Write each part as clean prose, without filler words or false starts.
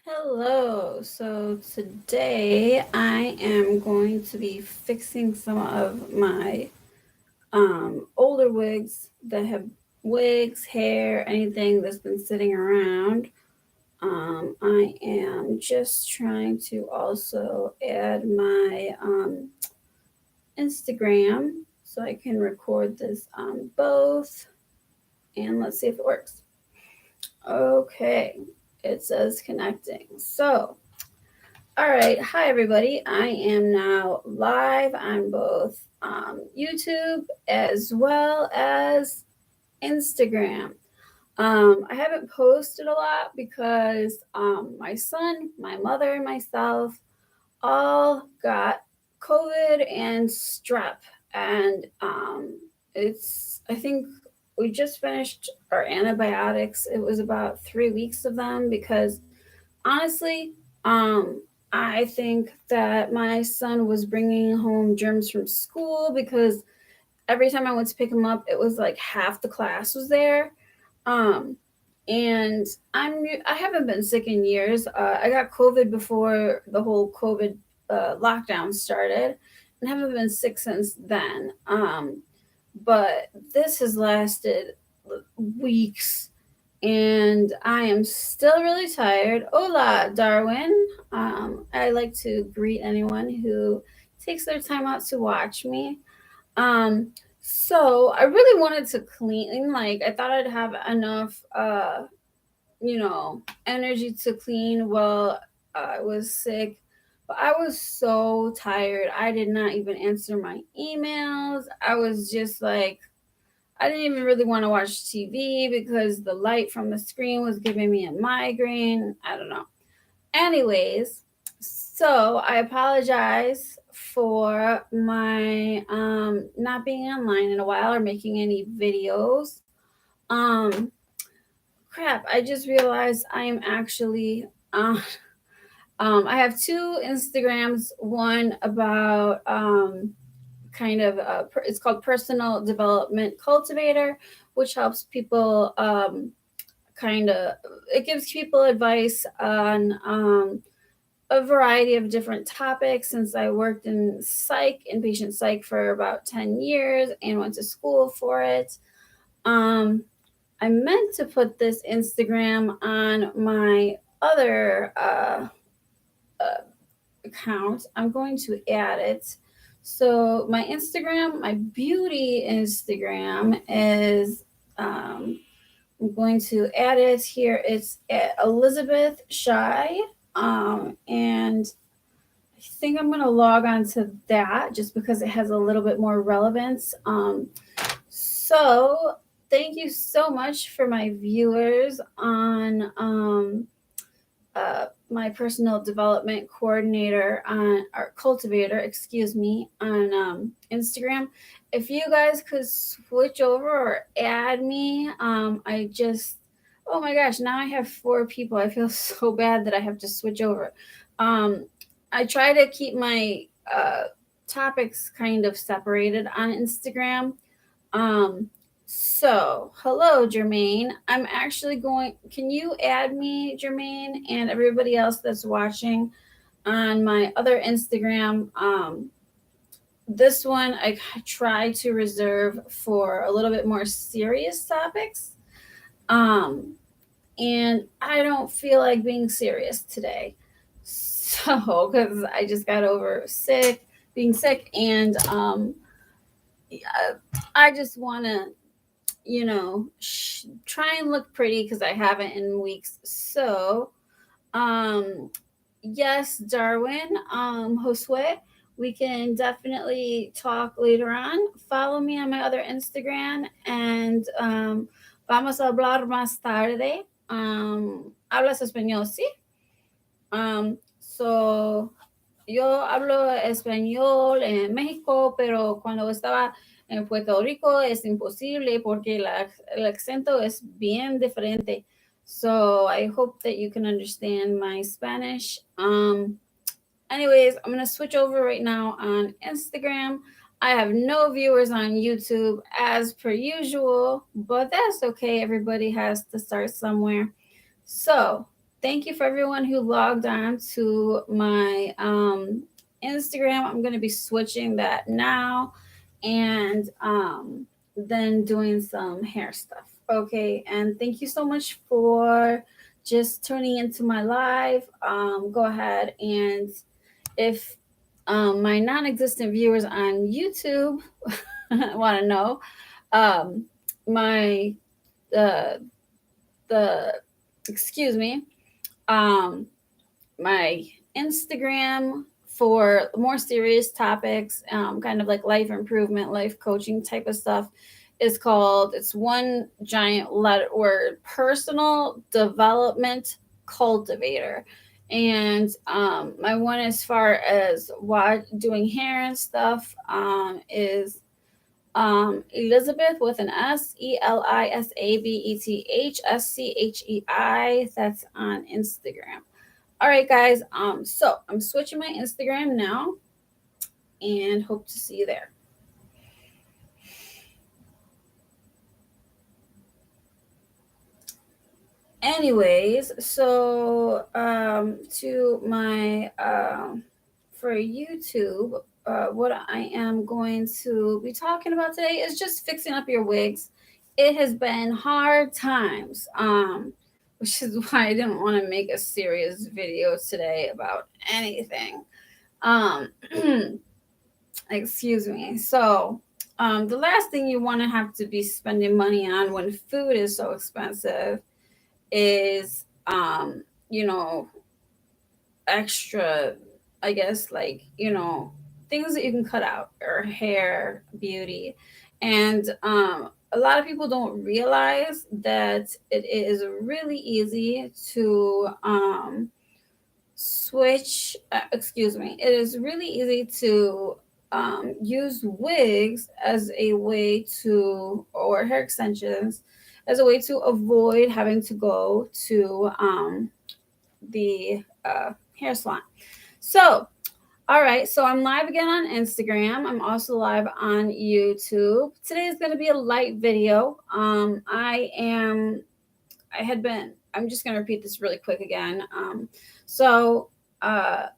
Hello. So today I am going to be fixing some of my older wigs that have hair, anything that's been sitting around. I am just trying to also add my Instagram so I can record this on both. And let's see if it works. Okay, it says connecting. So all right. Hi, everybody. I am now live on both YouTube as well as Instagram. I haven't posted a lot because my son, my mother, and myself all got COVID and strep. And I think we just finished our antibiotics. It was about 3 weeks of them because honestly, um, I think that my son was bringing home germs from school because every time I went to pick him up, it was like half the class was there. Um, and I haven't been sick in years. I got COVID before the whole COVID lockdown started, and haven't been sick since then. But this has lasted weeks and I am still really tired. Hola, Darwin. I like to greet anyone who takes their time out to watch me. Um, so I really wanted to clean. Like I thought I'd have enough, energy to clean while I was sick. But I was so tired. I did not even answer my emails. I was just like I didn't even really want to watch TV because the light from the screen was giving me a migraine. I don't know. Anyways, so I apologize for my not being online in a while or making any videos. Um Crap, I just realized I am actually I have two Instagrams, one about kind of it's called Personal Development Cultivator, which helps people kind of it gives people advice on a variety of different topics. Since I worked in inpatient psych for about 10 years and went to school for it, um, I meant to put this Instagram on my other account. I'm going to add it. So my Instagram, my beauty Instagram is I'm going to add it here. It's at Elizabeth Shy. And I think I'm going to log on to that just because it has a little bit more relevance. So thank you so much for my viewers on my personal development coordinator on or cultivator, excuse me, on Instagram. If you guys could switch over or add me, I just oh my gosh, now I have 4 people. I feel so bad that I have to switch over. Um, I try to keep my topics kind of separated on Instagram. Um, so, hello, Jermaine. I'm actually going. Can you add me, Jermaine, and everybody else that's watching on my other Instagram? This one I try to reserve for a little bit more serious topics. Um, and I don't feel like being serious today. So, because I just got over being sick, and yeah, I just want to try and look pretty because I haven't in weeks. So, um, yes, Darwin, Josue, we can definitely talk later on. Follow me on my other Instagram and vamos a hablar más tarde. ¿Hablas español, sí? So, yo hablo español en México, pero cuando estaba en Puerto Rico es imposible porque el acento es bien diferente. So I hope that you can understand my Spanish. Anyways, I'm gonna switch over right now on Instagram. I have no viewers on YouTube as per usual, but that's okay. Everybody has to start somewhere. So thank you for everyone who logged on to my Instagram. I'm going to be switching that now and then doing some hair stuff. Okay. And thank you so much for just tuning into my live. Go ahead and if my non existent viewers on YouTube want to know, um, my uh, the excuse me, um, my Instagram for more serious topics, kind of like life improvement, life coaching type of stuff, is called, it's one giant letter word, personal development cultivator. And my one as far as what doing hair and stuff is Elizabeth with an S, ELISABETHSCHEI. That's on Instagram. All right, guys. So I'm switching my Instagram now, and hope to see you there. Anyways, so to my for YouTube, what I am going to be talking about today is just fixing up your wigs. It has been hard times, which is why I didn't want to make a serious video today about anything. Um, excuse me. So, the last thing you want to have to be spending money on when food is so expensive is, you know, extra, I guess, like, things that you can cut out, or hair, beauty. And a lot of people don't realize that it is really easy to switch, excuse me, it is really easy to use wigs as a way to, or hair extensions as a way to avoid having to go to the hair salon. So, all right, so I'm live again on Instagram. I'm also live on YouTube. Today is going to be a light video. I'm just going to repeat this really quick again. So, I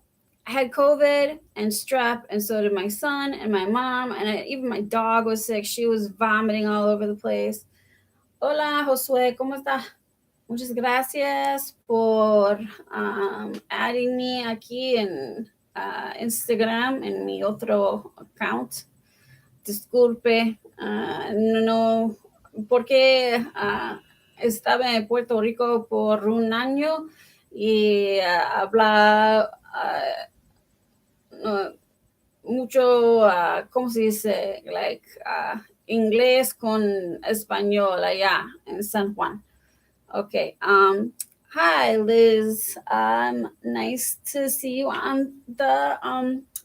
had COVID and strep, and so did my son and my mom, and even my dog was sick. She was vomiting all over the place. Hola, Josué, ¿cómo está? Muchas gracias por adding me aquí en Instagram, en mi otro account. Disculpe, no, porque estaba en Puerto Rico por un año y habla mucho, ¿cómo se dice? Like, inglés con español allá en San Juan. Okay. Hi, Liz. Nice to see you on the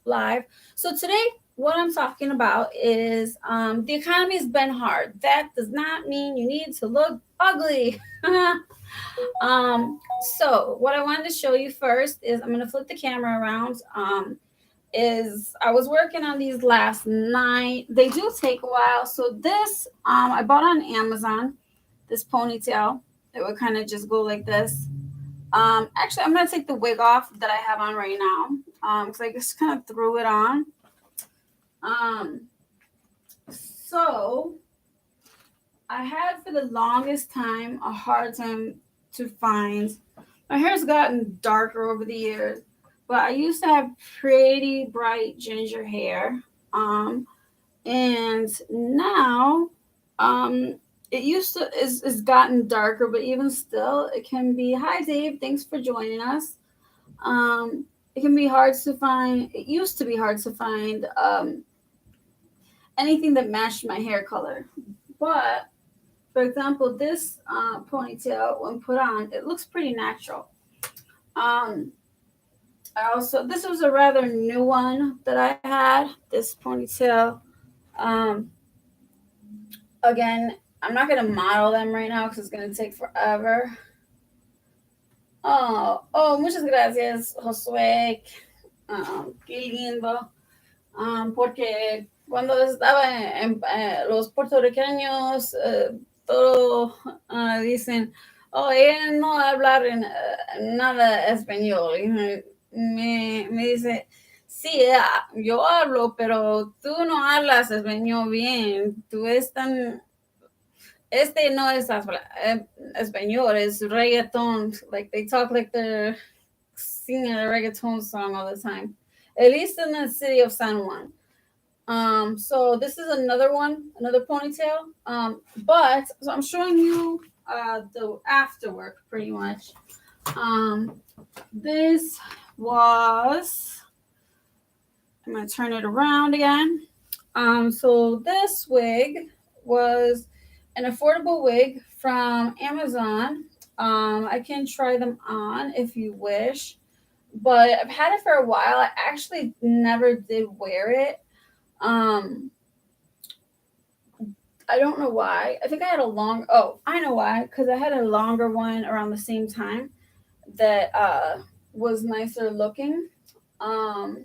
live. So today, what I'm talking about is the economy's been hard. That does not mean you need to look ugly. So what I wanted to show you first is, I'm going to flip the camera around. Is I was working on these last night. They do take a while. So this I bought on Amazon. This ponytail. It would kind of just go like this. Actually, I'm gonna take the wig off that I have on right now, because I just kind of threw it on. So I had for the longest time a hard time to find. My hair's gotten darker over the years, but I used to have pretty bright ginger hair. And now, it used to is gotten darker, but even still, it can be. Hi, Dave. Thanks for joining us. It can be hard to find. It used to be hard to find anything that matched my hair color. But for example, this ponytail, when put on, it looks pretty natural. I also, this was a rather new one that I had. This ponytail. Um, Again, I'm not gonna model them right now because it's gonna take forever. Oh, muchas gracias, Josué. Qué lindo. Porque cuando estaba en los puertorriqueños, todo dicen, Oh, ella no hablar nada español. Y me dice, sí, yo hablo, pero tú no hablas español bien. Tú es tan... Este no es español, es reggaeton. Like, they talk like they're singing a reggaeton song all the time. At least in the city of San Juan. So this is another one, another ponytail. But so I'm showing you the afterwork pretty much. Um, this was, I'm gonna turn it around again. So this wig was an affordable wig from Amazon. I can try them on if you wish, but I've had it for a while. I actually never did wear it. Um, I don't know why. I think I had a long. Oh, I know why. Because I had a longer one around the same time that was nicer looking. Um,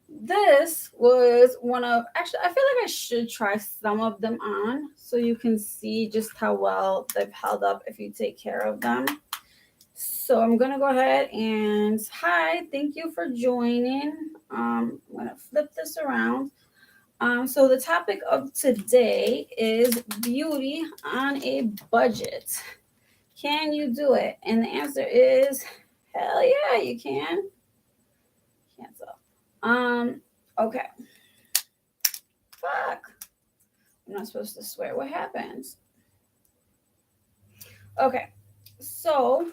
this was one of. Actually, I feel like I should try some of them on so you can see just how well they've held up if you take care of them. So I'm gonna go ahead and hi. Thank you for joining. I'm gonna flip this around. So the topic of today is beauty on a budget. Can you do it? And the answer is hell yeah, you can. Cancel. Okay. Fuck. I'm not supposed to swear. What happens? Okay. So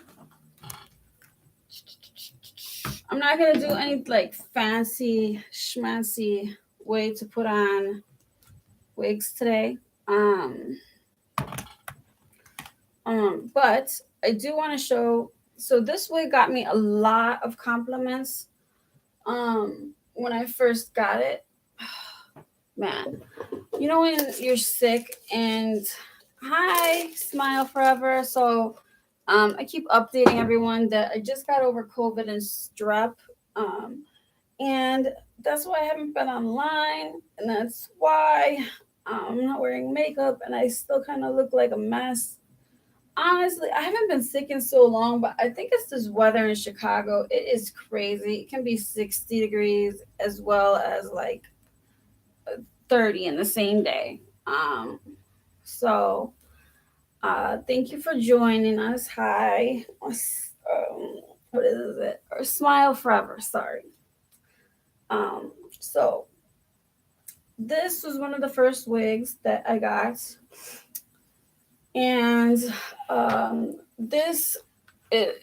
I'm not gonna do any like fancy schmancy way to put on wigs today. But I do want to show. So this wig got me a lot of compliments. When I first got it, man, you know when you're sick and hi, smile forever. So, I keep updating everyone that I just got over COVID and strep. And that's why I haven't been online, and that's why I'm not wearing makeup, and I still kind of look like a mess. Honestly, I haven't been sick in so long, but I think it's this weather in Chicago. It is crazy. It can be 60 degrees as well as like 30 in the same day. So thank you for joining us. Hi. What is it? Or Smile Forever. Sorry. So this was one of the first wigs that I got. And this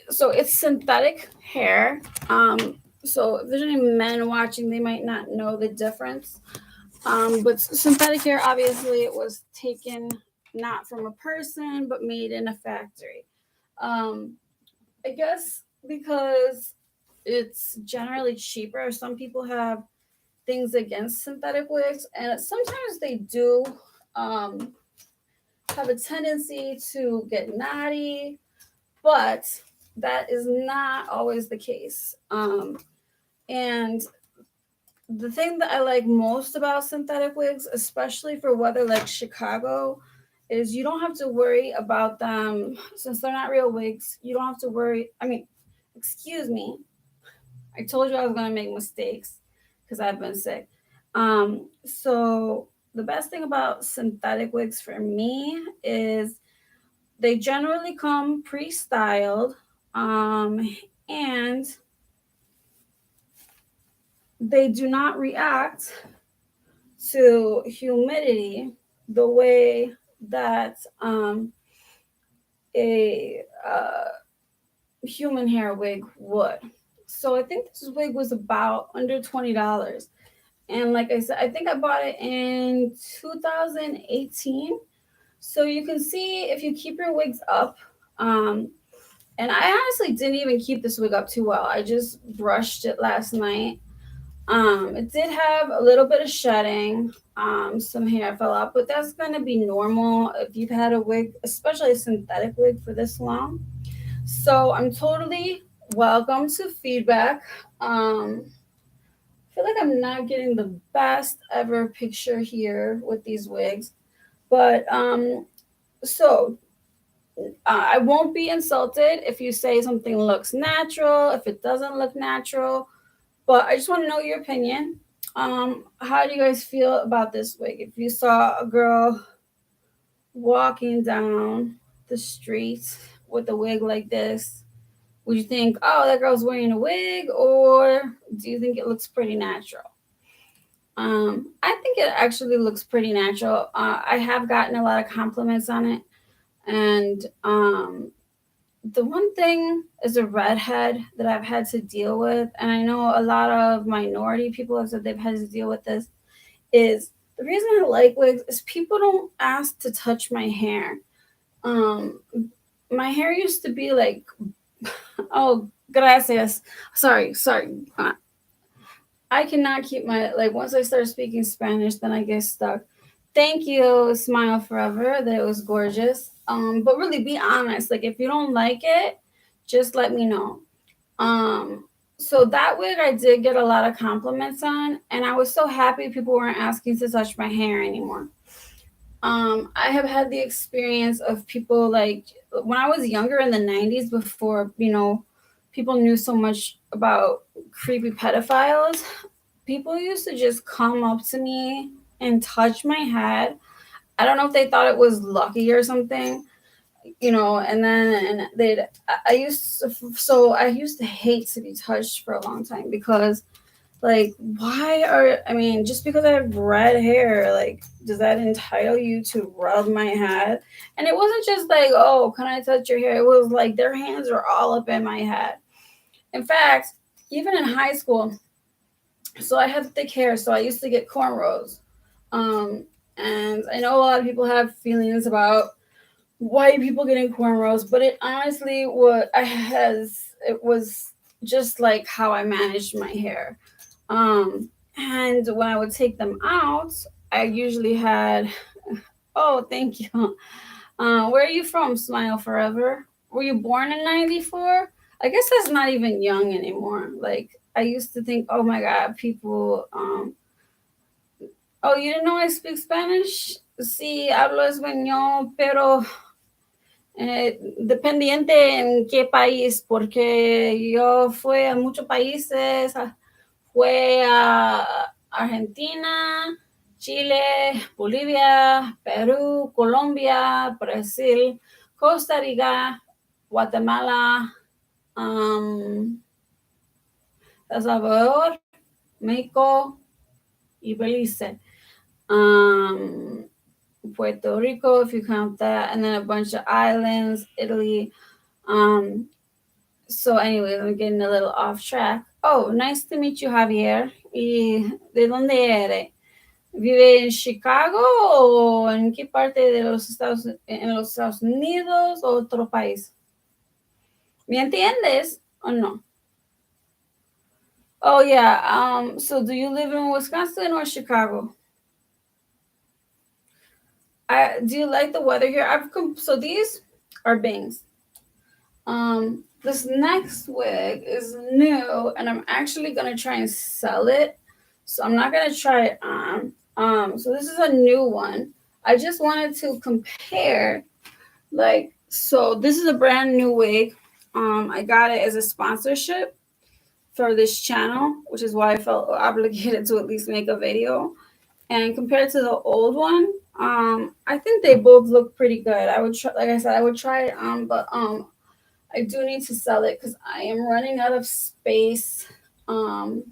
so it's synthetic hair. So if there's any men watching, they might not know the difference. But synthetic hair, obviously, it was taken not from a person, but made in a factory. Um, I guess because it's generally cheaper. Some people have things against synthetic wigs, and sometimes they do um, have a tendency to get knotty, but that is not always the case. And the thing that I like most about synthetic wigs, especially for weather like Chicago, is you don't have to worry about them since they're not real wigs. You don't have to worry. I mean, excuse me. I told you I was going to make mistakes because I've been sick. So the best thing about synthetic wigs for me is they generally come pre-styled, and they do not react to humidity the way that a human hair wig would. So I think this wig was about under $20. And like I said, I think I bought it in 2018. So you can see if you keep your wigs up, and I honestly didn't even keep this wig up too well. I just brushed it last night. It did have a little bit of shedding. Some hair fell out, but that's gonna be normal if you've had a wig, especially a synthetic wig, for this long. So I'm totally welcome to feedback. I feel like I'm not getting the best ever picture here with these wigs, but so I won't be insulted if you say something looks natural, if it doesn't look natural, but I just want to know your opinion. How do you guys feel about this wig? If you saw a girl walking down the street with a wig like this, would you think, oh, that girl's wearing a wig, or do you think it looks pretty natural? I think it actually looks pretty natural. I have gotten a lot of compliments on it, and the one thing as a redhead that I've had to deal with, and I know a lot of minority people have said they've had to deal with this, is the reason I like wigs is people don't ask to touch my hair. Um, my hair used to be like, oh, gracias. Sorry. I cannot keep my, like, once I start speaking Spanish, then I get stuck. Thank you, Smile Forever, that it was gorgeous. But really be honest. Like, if you don't like it, just let me know. Um, so that wig I did get a lot of compliments on, and I was so happy people weren't asking to touch my hair anymore. I have had the experience of people, like, when I was younger in the 90s, before, people knew so much about creepy pedophiles, people used to just come up to me and touch my head. I don't know if they thought it was lucky or something, and then they'd, I used to hate to be touched for a long time because, like, I mean, just because I have red hair, like, does that entitle you to rub my head? And it wasn't just like, oh, can I touch your hair? It was like their hands are all up in my head. In fact, even in high school, so I had thick hair, so I used to get cornrows. Um, and I know a lot of people have feelings about white people getting cornrows, but it honestly it was just like how I managed my hair. And when I would take them out, I usually had, oh, thank you. Where are you from, Smile Forever? Were you born in 94? I guess that's not even young anymore. Like, I used to think, oh my God, people, oh, you didn't know I speak Spanish? Sí, hablo español, pero dependiente en qué país, porque yo fui a muchos países, fue a Argentina, Chile, Bolivia, Perú, Colombia, Brasil, Costa Rica, Guatemala, um, El Salvador, México, y Belice. Um, Puerto Rico, if you count that, and then a bunch of islands, Italy. Um, so, anyways, I'm getting a little off track. Oh, nice to meet you, Javier. ¿Y de dónde eres? ¿Vive en Chicago o en qué parte de en los Estados Unidos o otro país? ¿Me entiendes o no? Oh, yeah. So do you live in Wisconsin or Chicago? Do you like the weather here? So these are bangs. This next wig is new, and I'm actually gonna try and sell it. So I'm not gonna try it on. So this is a new one. I just wanted to compare, like, so this is a brand new wig. I got it as a sponsorship for this channel, which is why I felt obligated to at least make a video. And compared to the old one, I think they both look pretty good. I would try, like I said, I would try it on, but I do need to sell it because I am running out of space. All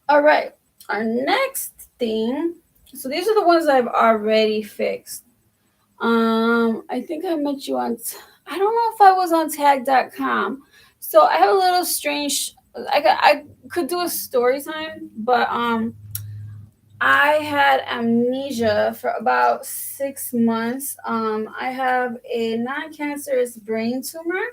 right, our next thing. So these are the ones I've already fixed. I think I met you on. I don't know if I was on tag.com. So I have a little strange. I could do a story time, but I had amnesia for about 6 months. I have a non-cancerous brain tumor.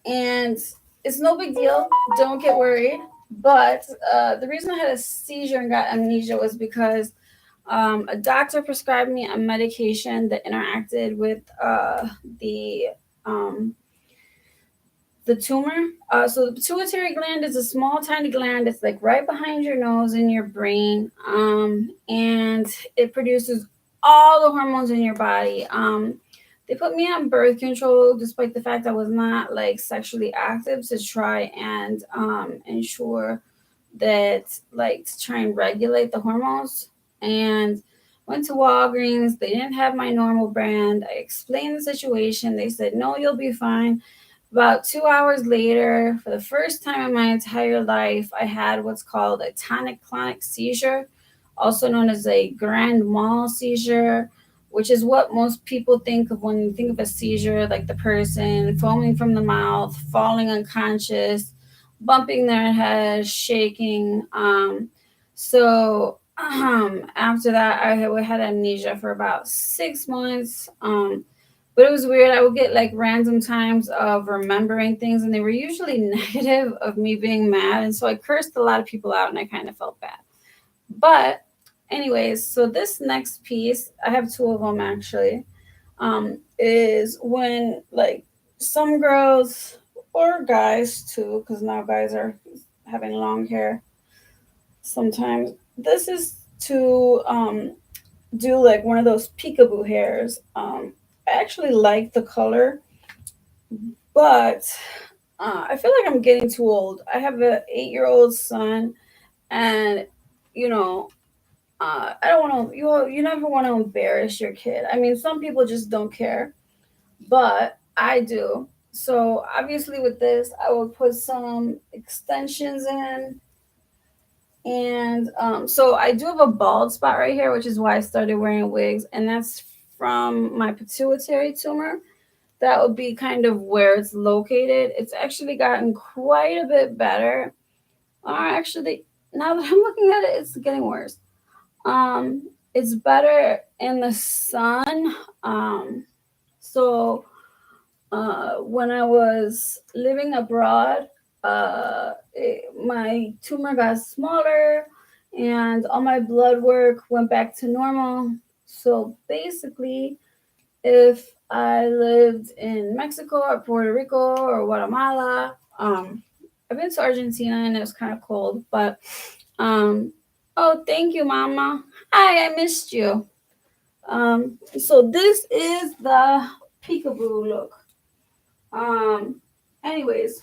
And it's no big deal. Don't get worried. But the reason I had a seizure and got amnesia was because a doctor prescribed me a medication that interacted with the um, the tumor. So the pituitary gland is a small, tiny gland. It's like right behind your nose in your brain, and it produces all the hormones in your body. They put me on birth control despite the fact I was not like sexually active, to try and ensure that, like, to try and regulate the hormones. And went to Walgreens. They didn't have my normal brand. I explained the situation. They said, no, you'll be fine. About 2 hours later, for the first time in my entire life, I had what's called a tonic-clonic seizure, also known as a grand mal seizure, which is what most people think of when you think of a seizure, like the person foaming from the mouth, falling unconscious, bumping their head, shaking. After that, I had amnesia for about 6 months. But it was weird. I would get like random times of remembering things, and they were usually negative, of me being mad. And so I cursed a lot of people out, and I kind of felt bad. But, anyways, so this next piece, I have two of them actually, is when, like, some girls or guys too, because now guys are having long hair sometimes. This is to do like one of those peekaboo hairs. I actually like the color, but I feel like I'm getting too old. I have an 8-year-old son, and you know, I don't want to. You never want to embarrass your kid. I mean, some people just don't care, but I do. So obviously, with this, I will put some extensions in, and so I do have a bald spot right here, which is why I started wearing wigs, and that's from my pituitary tumor. That would be kind of where it's located. It's actually gotten quite a bit better. Or actually, now that I'm looking at it, it's getting worse. Um, it's better in the sun. Um, so when I was living abroad, my tumor got smaller, and all my blood work went back to normal. So basically, if I lived in Mexico or Puerto Rico or Guatemala, I've been to Argentina and it was kind of cold, but oh, thank you, Mama. Hi, I missed you. So this is the peekaboo look. Um, anyways,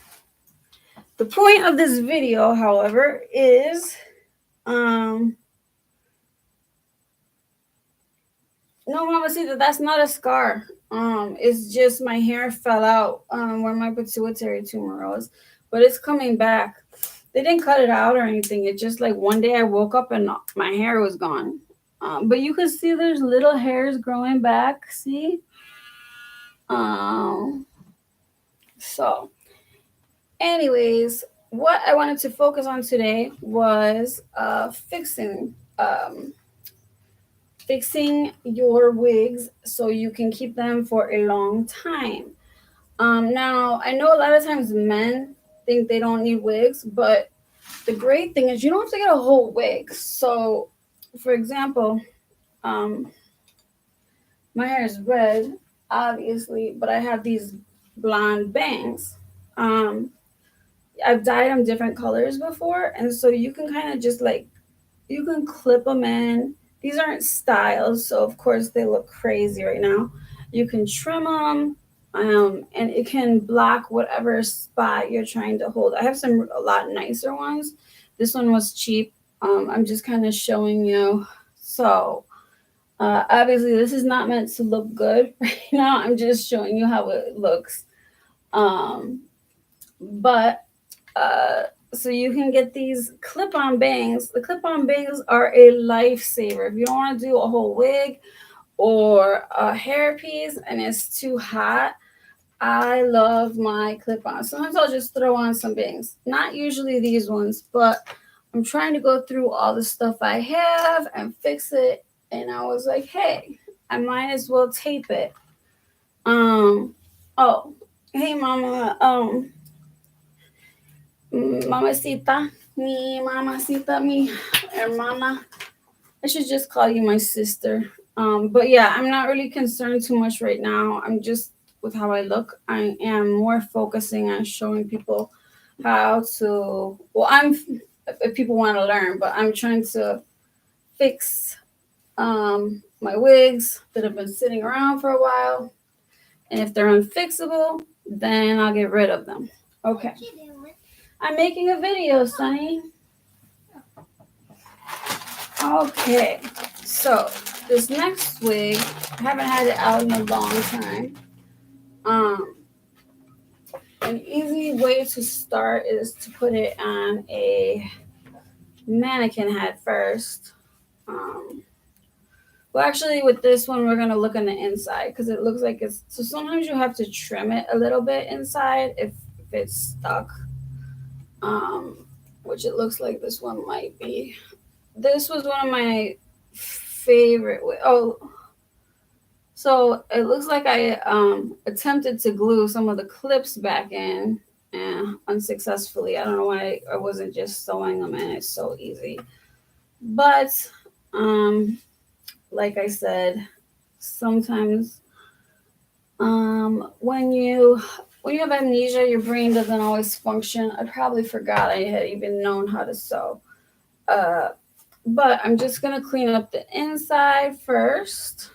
the point of this video, however, is um, no, Mama, see that's not a scar. It's just my hair fell out where my pituitary tumor was, but it's coming back. They didn't cut it out or anything. It just like one day I woke up and my hair was gone. But you can see there's little hairs growing back. See? Um, so, anyways, what I wanted to focus on today was fixing your wigs so you can keep them for a long time. Now I know a lot of times men think they don't need wigs, but the great thing is you don't have to get a whole wig. So, for example, um, my hair is red, obviously, but I have these blonde bangs. Um, I've dyed them different colors before, and so you can kind of just like you can clip them in. These aren't styles, so of course they look crazy right now. You can trim them, and it can block whatever spot you're trying to hold. I have some a lot nicer ones. This one was cheap. I'm just kind of showing you. So obviously, this is not meant to look good right now. I'm just showing you how it looks. Um, but so you can get these clip-on bangs. The clip-on bangs are a lifesaver. If you don't want to do a whole wig or a hairpiece and it's too hot, I love my clip-on. Sometimes I'll just throw on some bangs. Not usually these ones, but I'm trying to go through all the stuff I have and fix it. And I was like, hey, I might as well tape it. Oh, hey, Mama. Mamacita, mi hermana. I should just call you my sister. But yeah, I'm not really concerned too much right now. I'm just with how I look. I am more focusing on showing people how to. Well, if people want to learn, but I'm trying to fix my wigs that have been sitting around for a while. And if they're unfixable, then I'll get rid of them. Okay. I'm making a video, Sunny. Okay. So this next wig, I haven't had it out in a long time. An easy way to start is to put it on a mannequin head first. Well, actually, with this one, we're going to look on the inside because it looks like it's... So sometimes you have to trim it a little bit inside if it's stuck, which it looks like this one might be. This was one of my favorite... Oh, so it looks like I attempted to glue some of the clips back in and unsuccessfully. I don't know why I wasn't just sewing them in. It's so easy. But like I said, sometimes when you have amnesia, your brain doesn't always function. I probably forgot I had even known how to sew. But I'm just gonna clean up the inside first.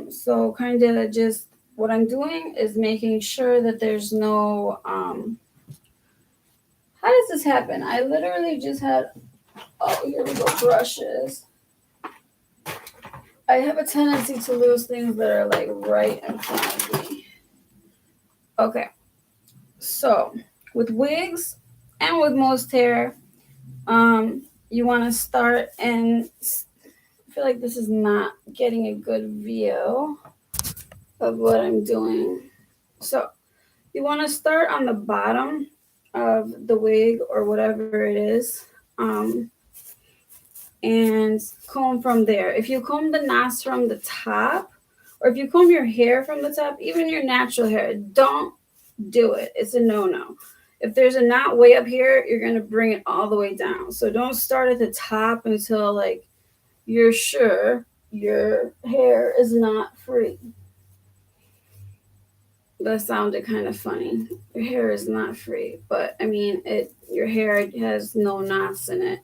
So kind of just what I'm doing is making sure that there's no how does this happen? I literally just had, oh, here we go, brushes. I have a tendency to lose things that are like right in front of me. Okay, so with wigs and with most hair, you want to start, and I feel like this is not getting a good view of what I'm doing. So you want to start on the bottom of the wig or whatever it is, and comb from there. If you comb the knots from the top, or if you comb your hair from the top, even your natural hair, don't do it. It's a no-no. If there's a knot way up here, you're going to bring it all the way down. So don't start at the top until like you're sure your hair is not free. That sounded kind of funny. Your hair is not free, but I mean, your hair has no knots in it,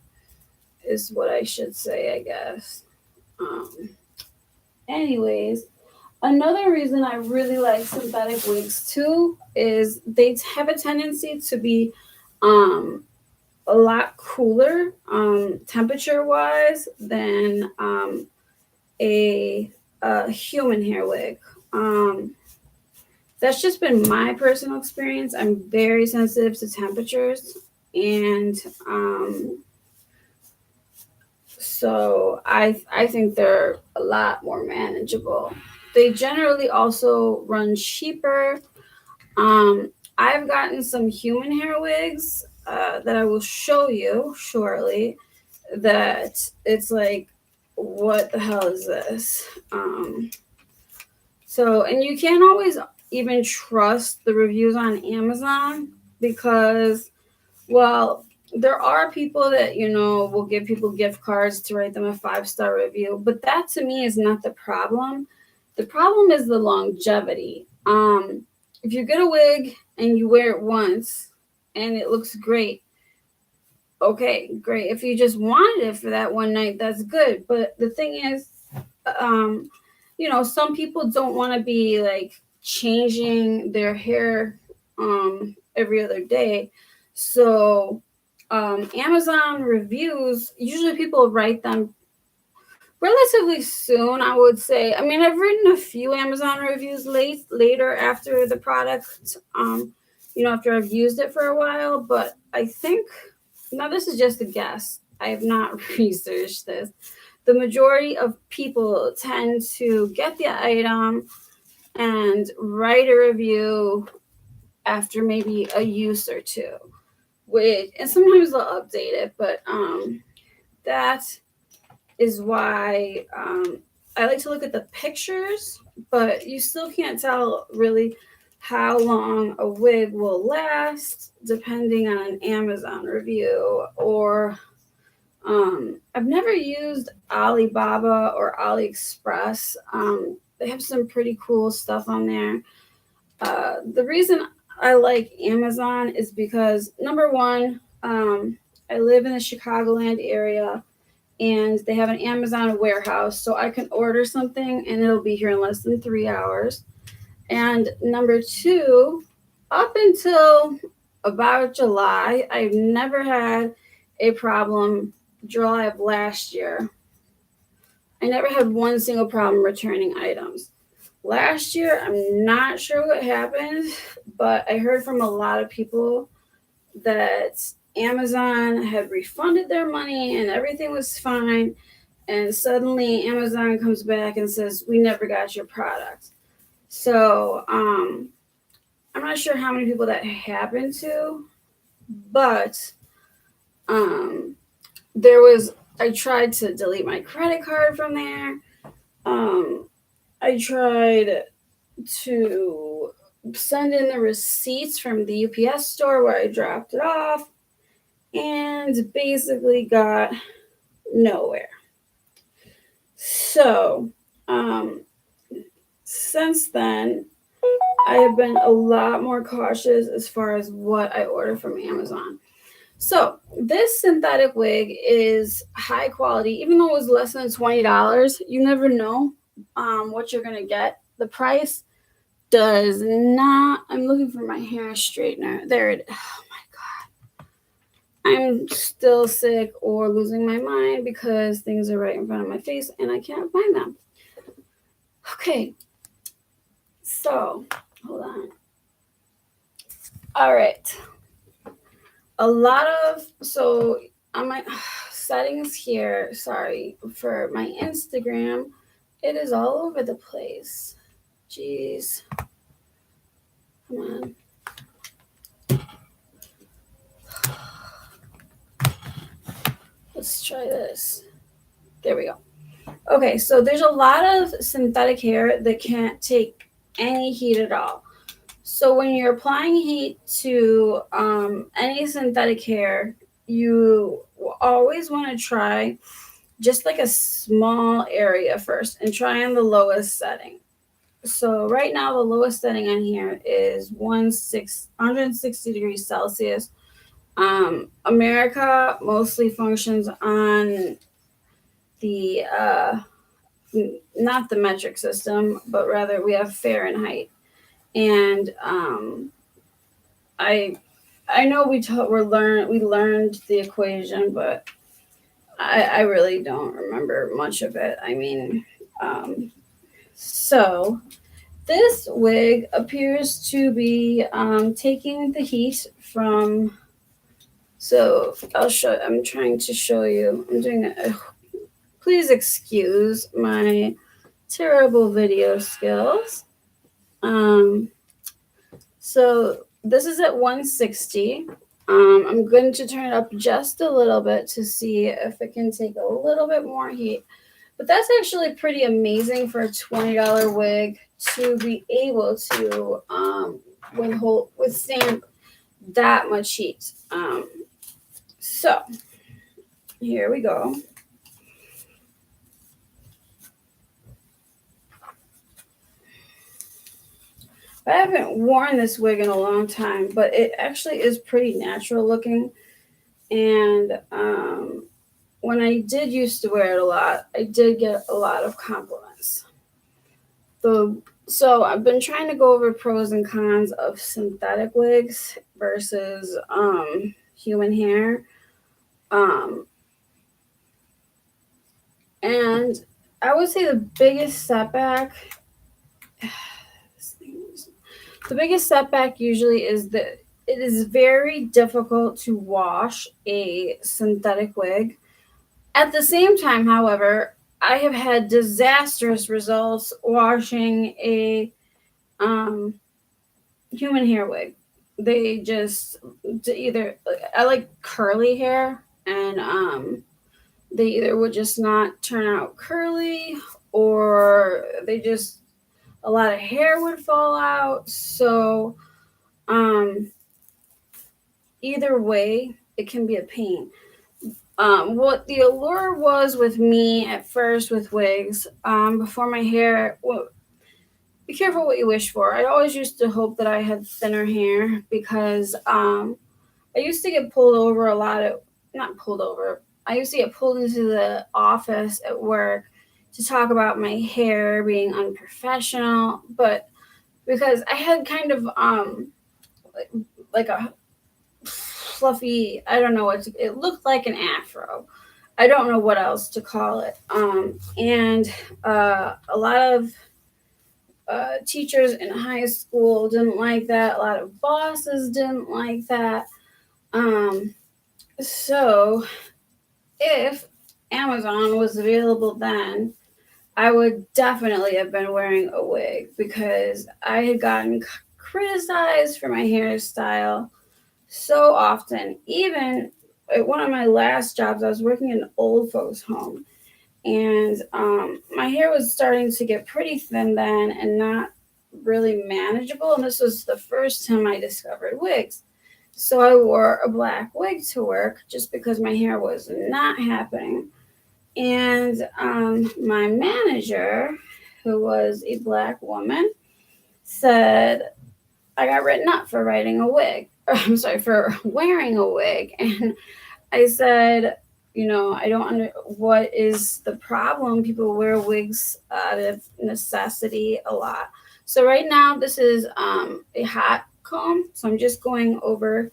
is what I should say, I guess. Anyways, another reason I really like synthetic wigs too is they have a tendency to be a lot cooler temperature wise than a human hair wig. That's just been my personal experience. I'm very sensitive to temperatures, and so I think they're a lot more manageable. They generally also run cheaper. I've gotten some human hair wigs that I will show you shortly, that it's like, what the hell is this? So, and you can't always even trust the reviews on Amazon because, well, there are people that, will give people gift cards to write them a 5-star review, but that to me is not the problem. The problem is the longevity. If you get a wig and you wear it once and it looks great, okay, great. If you just wanted it for that one night, that's good. But the thing is, some people don't want to be like changing their hair every other day. So Amazon reviews, usually people write them relatively soon, I would say. I mean, I've written a few Amazon reviews later after the product, after I've used it for a while, but I think, now this is just a guess, I have not researched this. The majority of people tend to get the item and write a review after maybe a use or two, and sometimes they'll update it, but that is why I like to look at the pictures, but you still can't tell really how long a wig will last depending on an Amazon review. Or I've never used Alibaba or AliExpress. They have some pretty cool stuff on there. The reason I like Amazon is because, number one, I live in the Chicagoland area, and they have an Amazon warehouse, so I can order something and it'll be here in less than 3 hours. And number two, up until about July, I've never had a problem. July of last year, I never had one single problem returning items. Last year, I'm not sure what happened, but I heard from a lot of people that Amazon had refunded their money and everything was fine. And suddenly Amazon comes back and says, we never got your product. So I'm not sure how many people that happened to, but I tried to delete my credit card from there. I tried to send in the receipts from the UPS store where I dropped it off and basically got nowhere. So, since then, I have been a lot more cautious as far as what I order from Amazon. So, this synthetic wig is high quality, even though it was less than $20. You never know what you're going to get. The price does not. I'm looking for my hair straightener. There it is. Oh my God. I'm still sick or losing my mind because things are right in front of my face and I can't find them. Okay. So, hold on. All right. So on my settings here, sorry, for my Instagram, it is all over the place. Jeez. Come on. Let's try this. There we go. Okay, so there's a lot of synthetic hair that can't take any heat at all. So when you're applying heat to any synthetic hair, you always want to try just like a small area first and try on the lowest setting. So right now the lowest setting on here is 160 degrees Celsius. America mostly functions on the not the metric system, but rather we have Fahrenheit. And I know we learned the equation, but I really don't remember much of it. I mean, so this wig appears to be taking the heat from. So I'm trying to show you. I'm doing it. Please excuse my terrible video skills. So this is at 160. I'm going to turn it up just a little bit to see if it can take a little bit more heat. But that's actually pretty amazing for a $20 wig to be able to withstand that much heat. So here we go. I haven't worn this wig in a long time, but it actually is pretty natural looking. And when I did used to wear it a lot, I did get a lot of compliments. So I've been trying to go over pros and cons of synthetic wigs versus human hair. And I would say the biggest setback usually is that it is very difficult to wash a synthetic wig. At the same time, however, I have had disastrous results washing a human hair wig. They just I like curly hair, and they either would just not turn out curly, or a lot of hair would fall out. So either way, it can be a pain. What the allure was with me at first with wigs, before my hair, well, be careful what you wish for. I always used to hope that I had thinner hair because I used to get pulled over a lot. Not pulled over. I used to get pulled into the office at work to talk about my hair being unprofessional, but because I had kind of like a fluffy, I don't know what it looked like, an afro. I don't know what else to call it. And a lot of teachers in high school didn't like that. A lot of bosses didn't like that. So if Amazon was available then, I would definitely have been wearing a wig because I had gotten criticized for my hairstyle so often. Even at one of my last jobs, I was working in an old folks' home, and my hair was starting to get pretty thin then and not really manageable. And this was the first time I discovered wigs. So I wore a black wig to work just because my hair was not happening. And my manager, who was a black woman, said I got written up for writing a wig. I'm sorry, for wearing a wig. And I said, I don't under what is the problem. People wear wigs out of necessity a lot. So right now this is a hot comb. So I'm just going over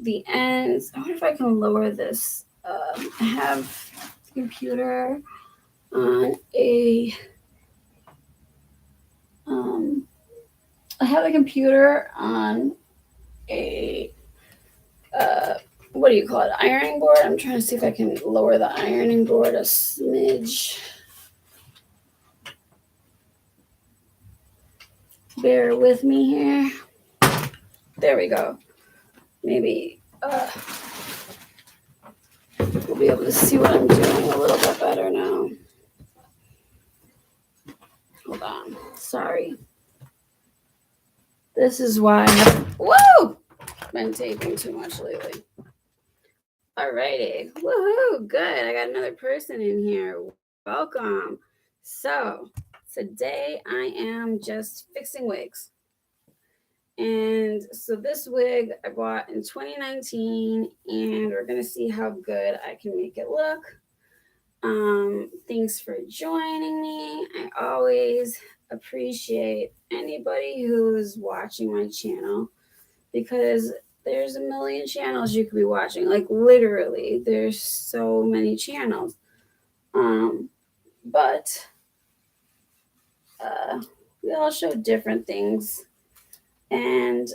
the ends. I wonder if I can lower this. I have the computer on a I have a computer on a what do you call it? Ironing board. I'm trying to see if I can lower the ironing board a smidge. Bear with me here. There we go. Maybe we'll be able to see what I'm doing a little bit better now. Hold on. Sorry. This is why I have been taping too much lately. Alrighty. Woohoo! Good. I got another person in here. Welcome. So today I am just fixing wigs. And so this wig I bought in 2019, and we're going to see how good I can make it look. Thanks for joining me. I always appreciate anybody who's watching my channel because there's a million channels you could be watching. Like literally, there's so many channels. But we all show different things. And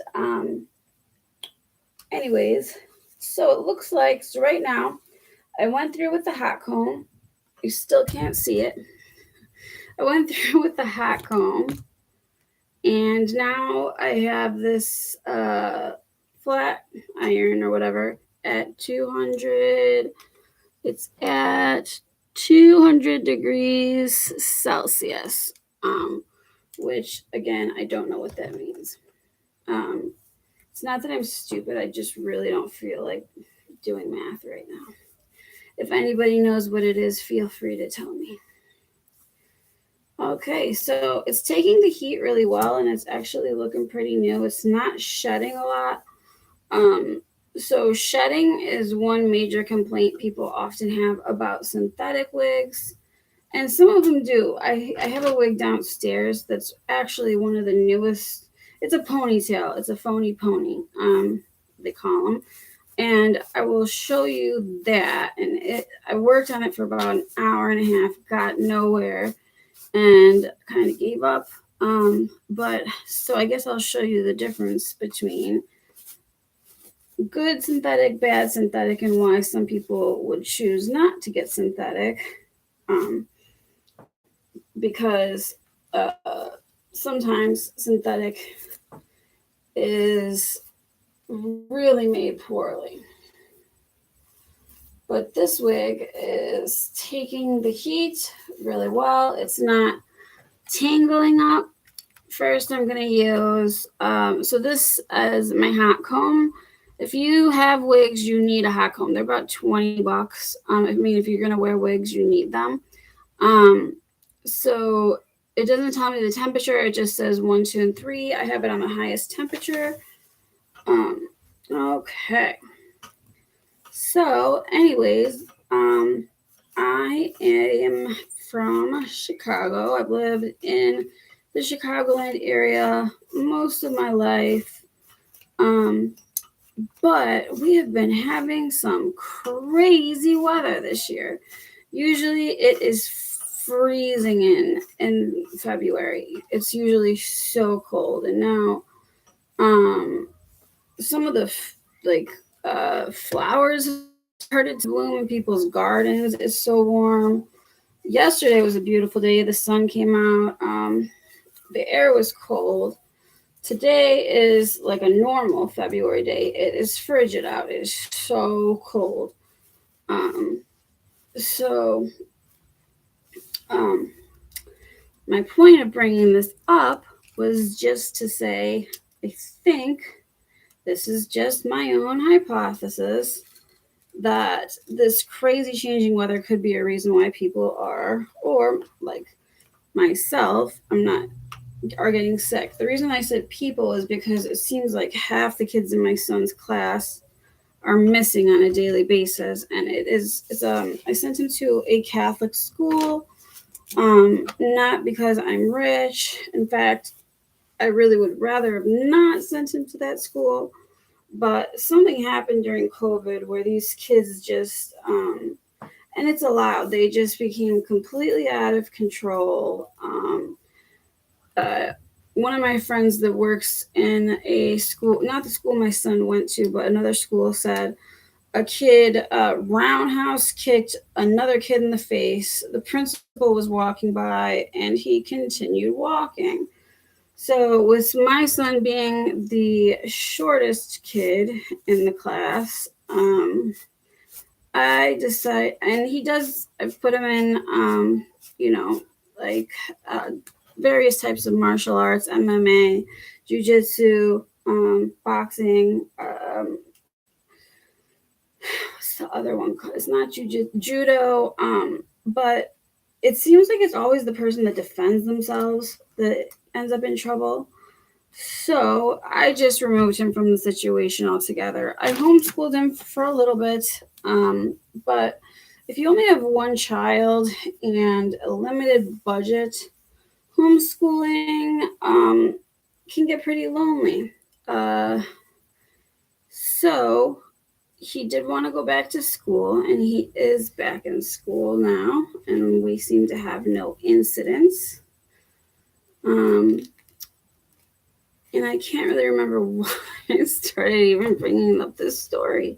anyways, so it looks like, so right now, I went through with the hot comb. You still can't see it. I went through with the hot comb. And now I have this flat iron or whatever at 200. It's at 200 degrees Celsius, which again, I don't know what that means. It's not that I'm stupid. I just really don't feel like doing math right now. If anybody knows what it is, feel free to tell me. Okay, so it's taking the heat really well, and it's actually looking pretty new. It's not shedding a lot. So shedding is one major complaint people often have about synthetic wigs, and some of them do. I have a wig downstairs that's actually one of the newest. It's a ponytail. It's a phony pony, they call them. And I will show you that. And I worked on it for about an hour and a half, got nowhere, and kind of gave up. But so I guess I'll show you the difference between good synthetic, bad synthetic, and why some people would choose not to get synthetic. Because sometimes synthetic is really made poorly. But this wig is taking the heat really well. It's not tangling up. First, I'm going to use, so this is my hot comb. If you have wigs, you need a hot comb. They're about $20. I mean, if you're going to wear wigs, you need them. So it doesn't tell me the temperature. It just says 1, 2, and 3. I have it on the highest temperature. Okay. So anyways, I am from Chicago. I've lived in the Chicagoland area most of my life. But we have been having some crazy weather this year. Usually it is freezing in February. It's usually so cold. And now some of the flowers started to bloom in people's gardens. It's so warm. Yesterday was a beautiful day. The sun came out. The air was cold. Today is like a normal February day. It is frigid out. It is so cold. Um, so, um, my point of bringing this up was just to say, I think this is just my own hypothesis that this crazy changing weather could be a reason why people are, or like myself, are getting sick. The reason I said people is because it seems like half the kids in my son's class are missing on a daily basis, and I sent him to a Catholic school, not because I'm rich. In fact, I really would rather have not sent him to that school, but something happened during COVID where these kids just and it's allowed, they just became completely out of control. Uh, one of my friends that works in a school, not the school my son went to, but another school, said a kid roundhouse kicked another kid in the face. The principal was walking by and he continued walking. So, with my son being the shortest kid in the class, I decide, and I've put him in, you know, like uh, various types of martial arts, MMA, jujitsu, boxing. What's the other one? It's not judo. But it seems like it's always the person that defends themselves that ends up in trouble. So I just removed him from the situation altogether. I homeschooled him for a little bit, but if you only have one child and a limited budget, homeschooling can get pretty lonely. So he did want to go back to school, and he is back in school now, and we seem to have no incidents. And I can't really remember why I started even bringing up this story.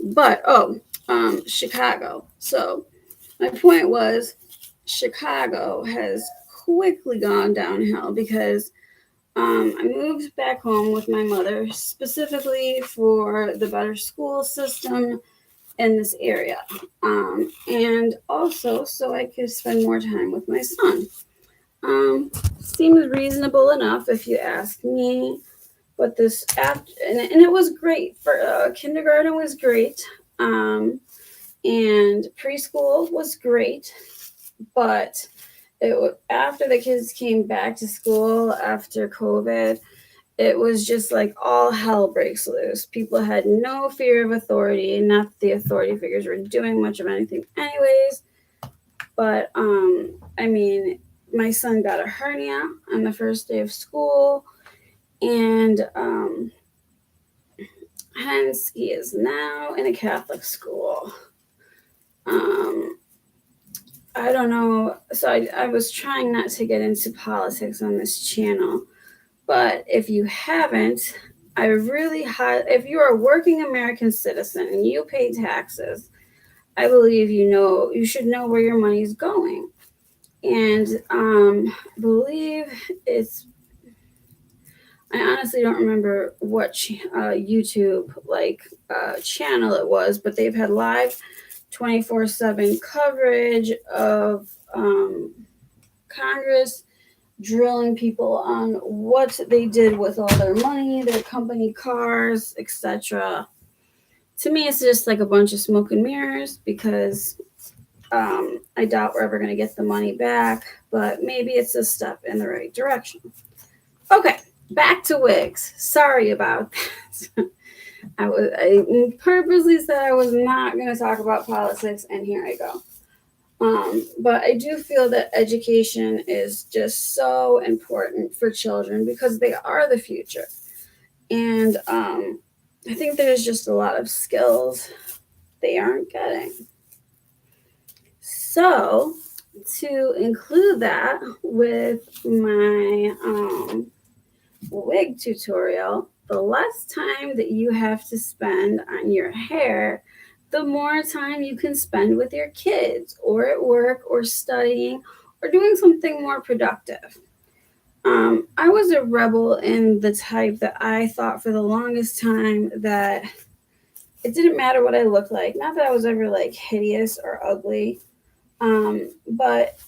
But, Chicago. So my point was Chicago has quickly gone downhill because I moved back home with my mother specifically for the better school system in this area. And also so I could spend more time with my son. Seems reasonable enough if you ask me. But this after, and it was great for kindergarten was great, and preschool was great. But after the kids came back to school after COVID, it was just like all hell breaks loose. People had no fear of authority. Not that the authority figures were doing much of anything, anyways. But I mean, my son got a hernia on the first day of school, and hence he is now in a Catholic school. I don't know. So I was trying not to get into politics on this channel, but if you haven't, if you're a working American citizen and you pay taxes, I believe you should know where your money is going. And I believe I honestly don't remember what YouTube channel it was, but they've had live 24/7 coverage of Congress drilling people on what they did with all their money, their company cars, etc. To me, it's just like a bunch of smoke and mirrors because I doubt we're ever going to get the money back, but maybe it's a step in the right direction. Okay, back to wigs. Sorry about that. I purposely said I was not going to talk about politics, and here I go. But I do feel that education is just so important for children because they are the future. And I think there's just a lot of skills they aren't getting. So, to include that with my wig tutorial, the less time that you have to spend on your hair, the more time you can spend with your kids or at work or studying or doing something more productive. I was a rebel in the type that I thought for the longest time that it didn't matter what I looked like. Not that I was ever like hideous or ugly, but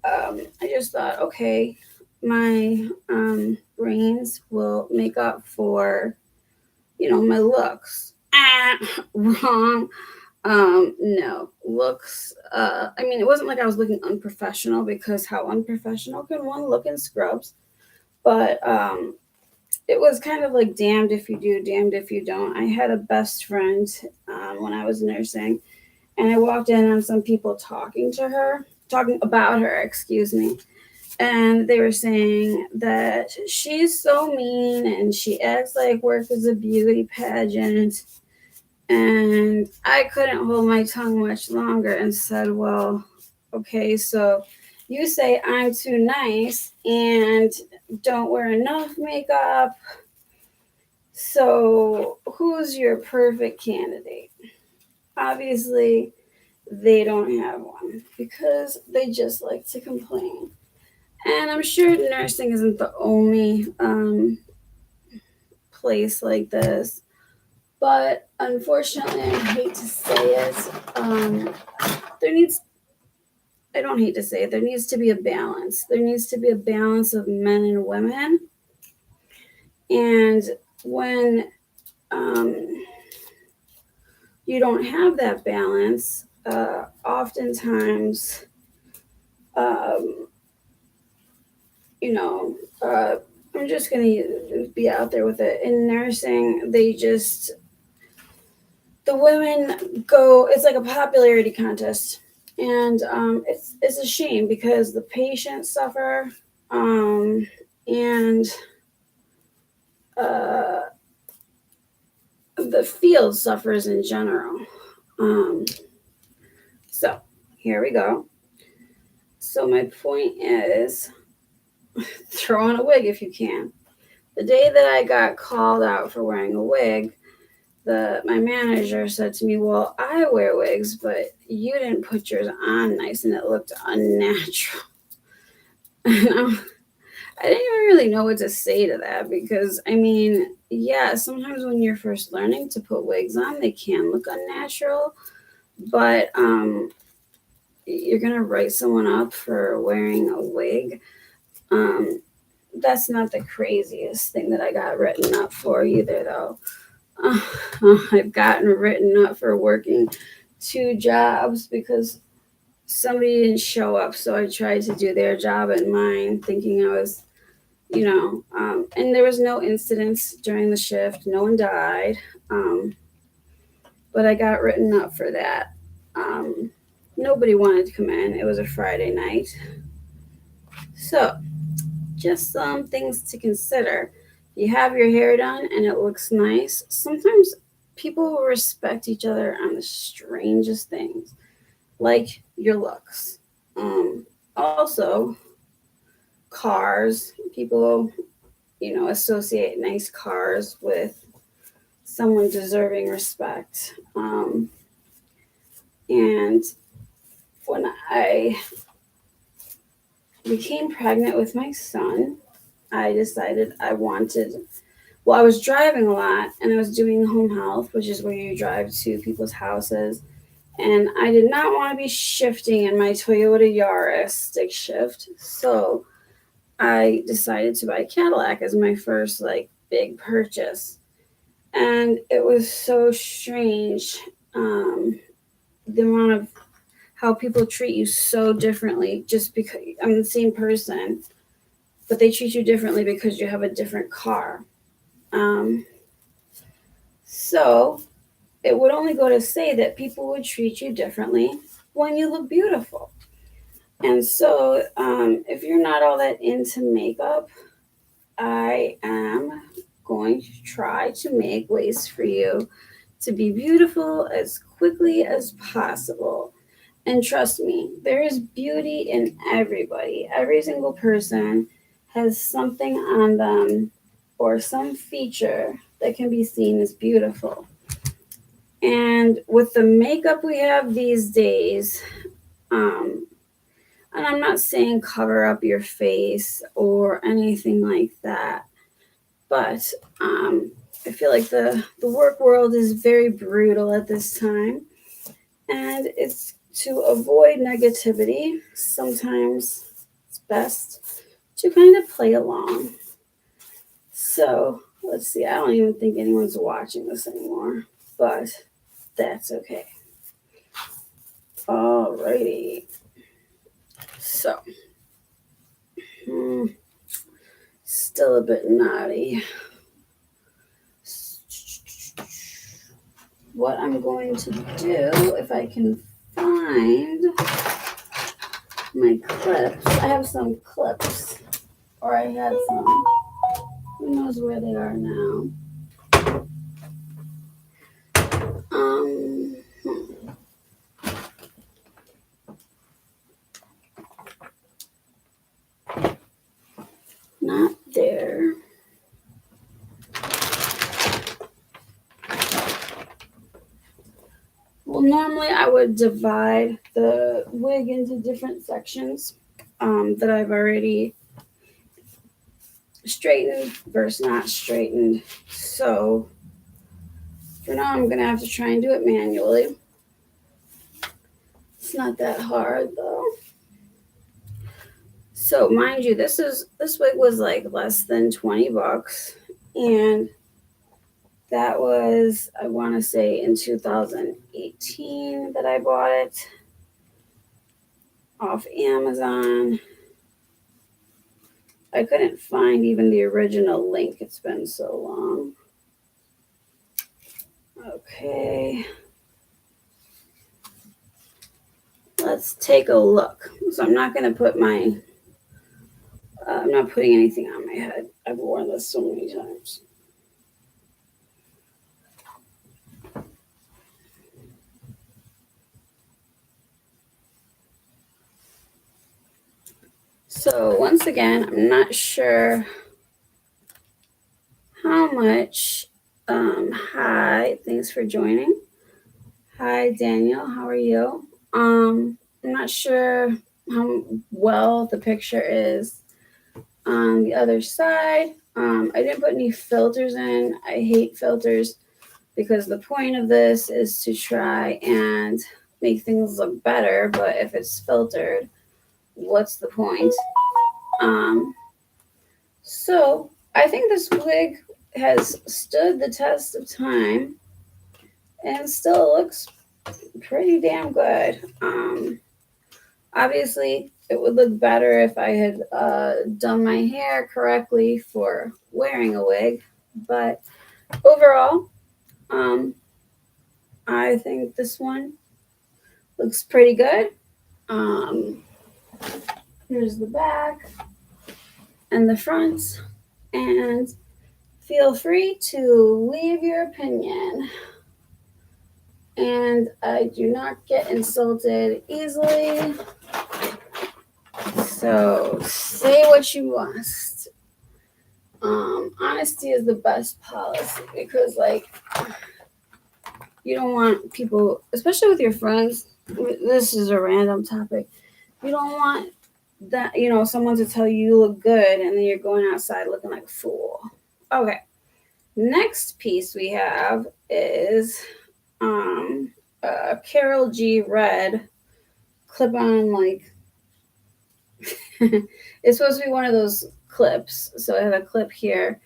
I just thought, okay, my brains will make up for, my looks. Wrong. No, looks. I mean, it wasn't like I was looking unprofessional because how unprofessional can one look in scrubs? But it was kind of like damned if you do, damned if you don't. I had a best friend when I was nursing, and I walked in on some people talking about her, excuse me. And they were saying that she's so mean and she acts like work is a beauty pageant. And I couldn't hold my tongue much longer and said, well, okay, so you say I'm too nice and don't wear enough makeup. So who's your perfect candidate? Obviously, they don't have one because they just like to complain. And I'm sure nursing isn't the only place like this, but unfortunately, I hate to say it. Um, there needs, I don't hate to say it, there needs to be a balance. There needs to be a balance of men and women. And when um, you don't have that balance, oftentimes, um, you know, I'm just going to be out there with it. In nursing, the women go, it's like a popularity contest. And it's a shame because the patients suffer and uh, the field suffers in general. Um, so here we go. So my point is throw on a wig if you can. The day that I got called out for wearing a wig, my manager said to me, well, I wear wigs, but you didn't put yours on nice and it looked unnatural. I didn't even really know what to say to that because, I mean, yeah, sometimes when you're first learning to put wigs on, they can look unnatural, but you're going to write someone up for wearing a wig. That's not the craziest thing that I got written up for either, though. I've gotten written up for working 2 jobs because somebody didn't show up, so I tried to do their job and mine, thinking I was, and there was no incidents during the shift. No one died, but I got written up for that. Nobody wanted to come in. It was a Friday night. So, just some things to consider. You have your hair done and it looks nice. Sometimes people will respect each other on the strangest things, like your looks. Also, cars. People, associate nice cars with someone deserving respect. And when I became pregnant with my son, I decided I was driving a lot and I was doing home health, which is where you drive to people's houses. And I did not want to be shifting in my Toyota Yaris stick shift. So I decided to buy a Cadillac as my first big purchase. And it was so strange. The amount of how people treat you so differently just because I'm the same person, but they treat you differently because you have a different car. So it would only go to say that people would treat you differently when you look beautiful. And so if you're not all that into makeup, I am going to try to make ways for you to be beautiful as quickly as possible. And trust me, there is beauty in everybody. Every single person has something on them or some feature that can be seen as beautiful. And with the makeup we have these days, and I'm not saying cover up your face or anything like that, but I feel like the work world is very brutal at this time, and it's to avoid negativity. Sometimes it's best to kind of play along. So let's see. I don't even think anyone's watching this anymore, but that's okay. Alrighty. So, still a bit naughty. What I'm going to do, if I can find my clips, I have some clips, or I had some. Who knows where they are now? Um, Not there. Well, normally I would divide the wig into different sections that I've already straightened versus not straightened. So for now, I'm going to have to try and do it manually. It's not that hard though. So mind you, this wig was like less than 20 bucks, and that was, I want to say, in 2018 that I bought it off Amazon. I couldn't find even the original link. It's been so long. Okay. Let's take a look. So I'm not going to put my, I'm not putting anything on my head. I've worn this so many times. So once again, I'm not sure how much. Hi, thanks for joining. Hi, Daniel. How are you? I'm not sure how well the picture is on the other side. I didn't put any filters in. I hate filters because the point of this is to try and make things look better. But if it's filtered, what's the point? So I think this wig has stood the test of time and still looks pretty damn good. Obviously, it would look better if I had done my hair correctly for wearing a wig, but overall, I think this one looks pretty good. Here's the back and the front, and feel free to leave your opinion. And I do not get insulted easily. So say what you must. Honesty is the best policy because, like, you don't want people, especially with your friends. This is a random topic. You don't want that, someone to tell you look good and then you're going outside looking like a fool. Okay. Next piece we have is Carol G red clip-on, like it's supposed to be one of those clips. So I have a clip here.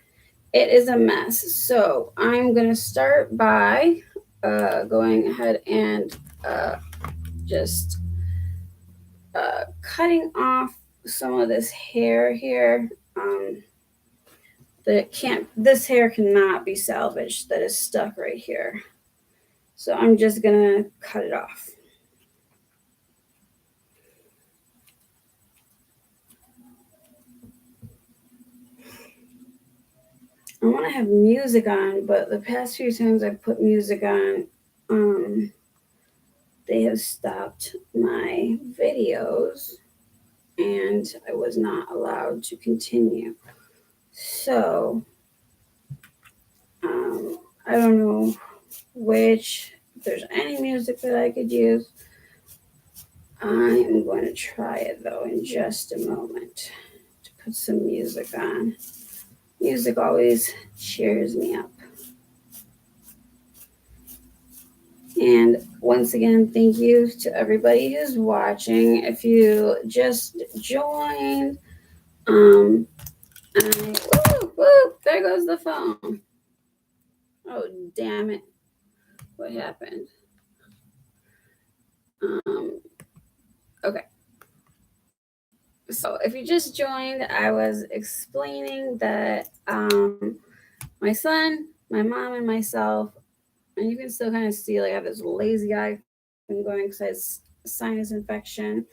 It is a mess. So I'm going to start by going ahead and just cutting off some of this hair here. this hair cannot be salvaged that is stuck right here. So I'm just gonna cut it off. I want to have music on, but the past few times I've put music on, they have stopped my videos and I was not allowed to continue. So, I don't know if there's any music that I could use. I am going to try it though in just a moment to put some music on. Music always cheers me up. And once again, thank you to everybody who's watching. If you just joined, woo, there goes the phone. Oh, damn it. What happened? Okay. So if you just joined, I was explaining that my son, my mom, and myself, and you can still kind of see like I have this lazy eye going because I have sinus infection.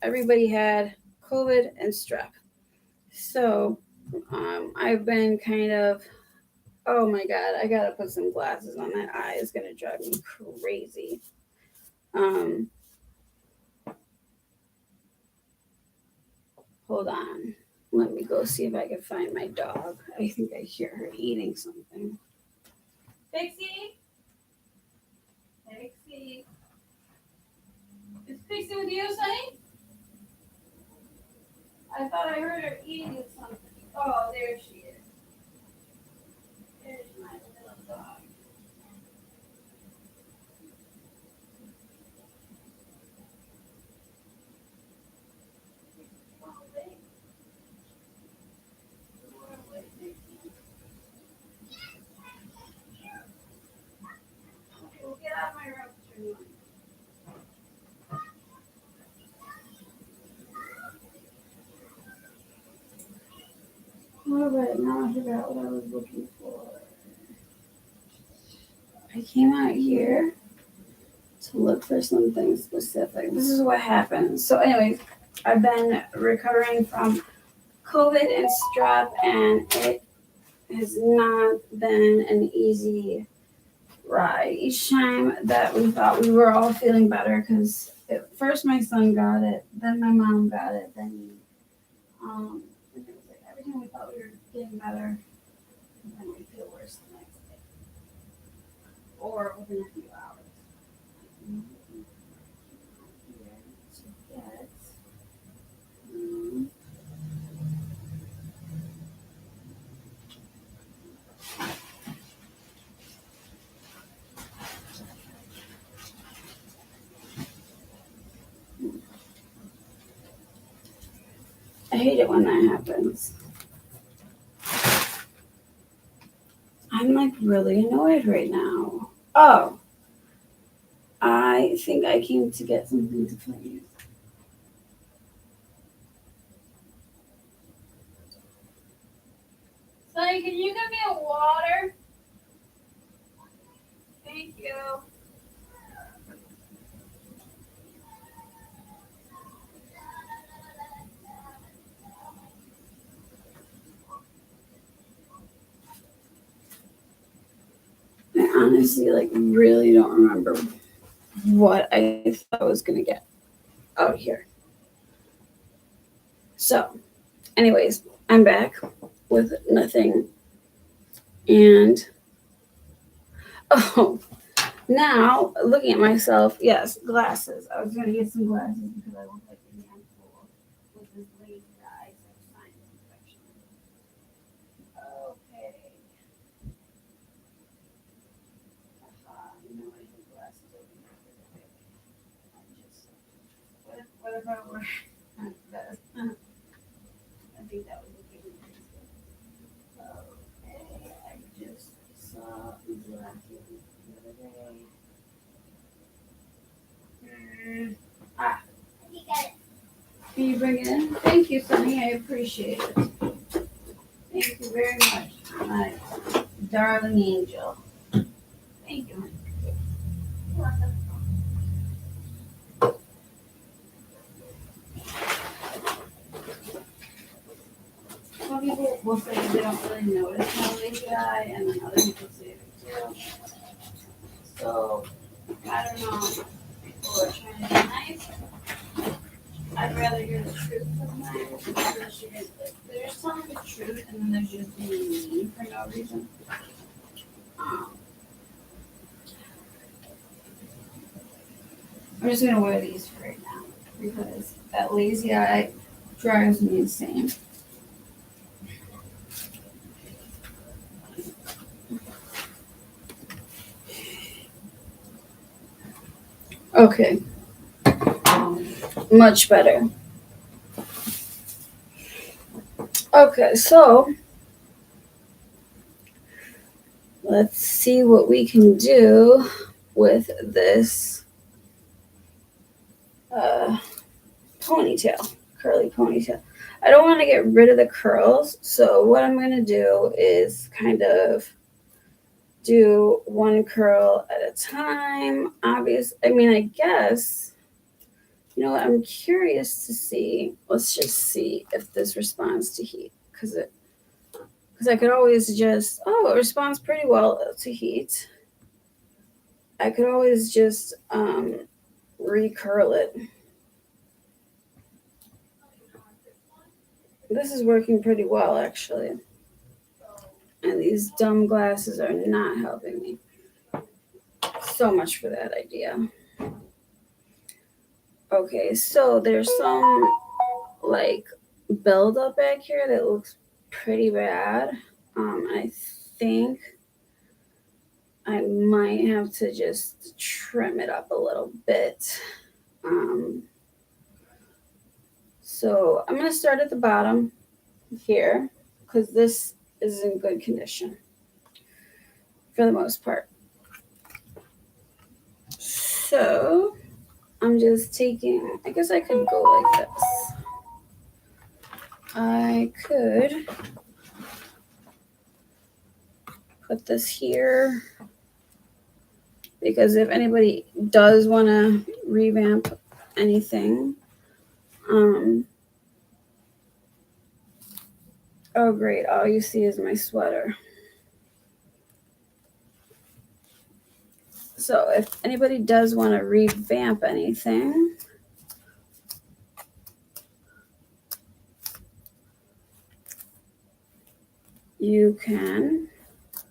Everybody had COVID and strep. So I've been kind of, oh my God, I gotta put some glasses on. That eye is gonna drive me crazy. Hold on. Let me go see if I can find my dog. I think I hear her eating something. Pixie? Pixie? Is Pixie with you, Sonny? I thought I heard her eating something. Oh, there she is. There's my little dog. Well, get out of my room. All right, now I forgot what I was looking for. I came out here to look for something specific. This is what happened. So, anyways, I've been recovering from COVID and strep, and it has not been an easy ride. Each time that we thought we were all feeling better, because first my son got it, then my mom got it, then it was like every time we thought we were getting better, then we feel worse the next day, or within a few hours. I hate it when that happens. I'm like really annoyed right now. Oh, I think I came to get something to play. Sonny, can you give me a water? Thank you. I honestly really don't remember what I thought I was gonna get out here. So, anyways, I'm back with nothing. And now looking at myself, yes, glasses. I was gonna get some glasses because I look like a handful with this lazy eye. Okay. What if I were this? I think that would be good. Okay, I just saw these glasses the other day. You got it. Can you bring it in? Thank you, Sonny. I appreciate it. Thank you very much, my darling angel. Thank you. You're welcome. Some people will say they don't really notice my lazy eye, and then other people say they do. So, I don't know. People are trying to be nice. I'd rather hear the truth sometimes. They're just telling the truth, and then they're just being mean for no reason. I'm just gonna wear these for right now because that lazy eye drives me insane. Okay, much better. Okay, so let's see what we can do with this ponytail, curly ponytail. I don't want to get rid of the curls, so what I'm going to do is kind of do one curl at a time. I guess, you know what, I'm curious to see. Let's just see if this responds to heat, because I could always just, it responds pretty well to heat. I could always just recurl it. This is working pretty well, actually. And these dumb glasses are not helping me. So much for that idea. Okay, so there's some like buildup back here that looks pretty bad. I think I might have to just trim it up a little bit. So I'm going to start at the bottom here because this is in good condition for the most part. So I'm just taking, I guess I could go like this. I could put this here because if anybody does want to revamp anything, oh great, all you see is my sweater. So if anybody does want to revamp anything, you can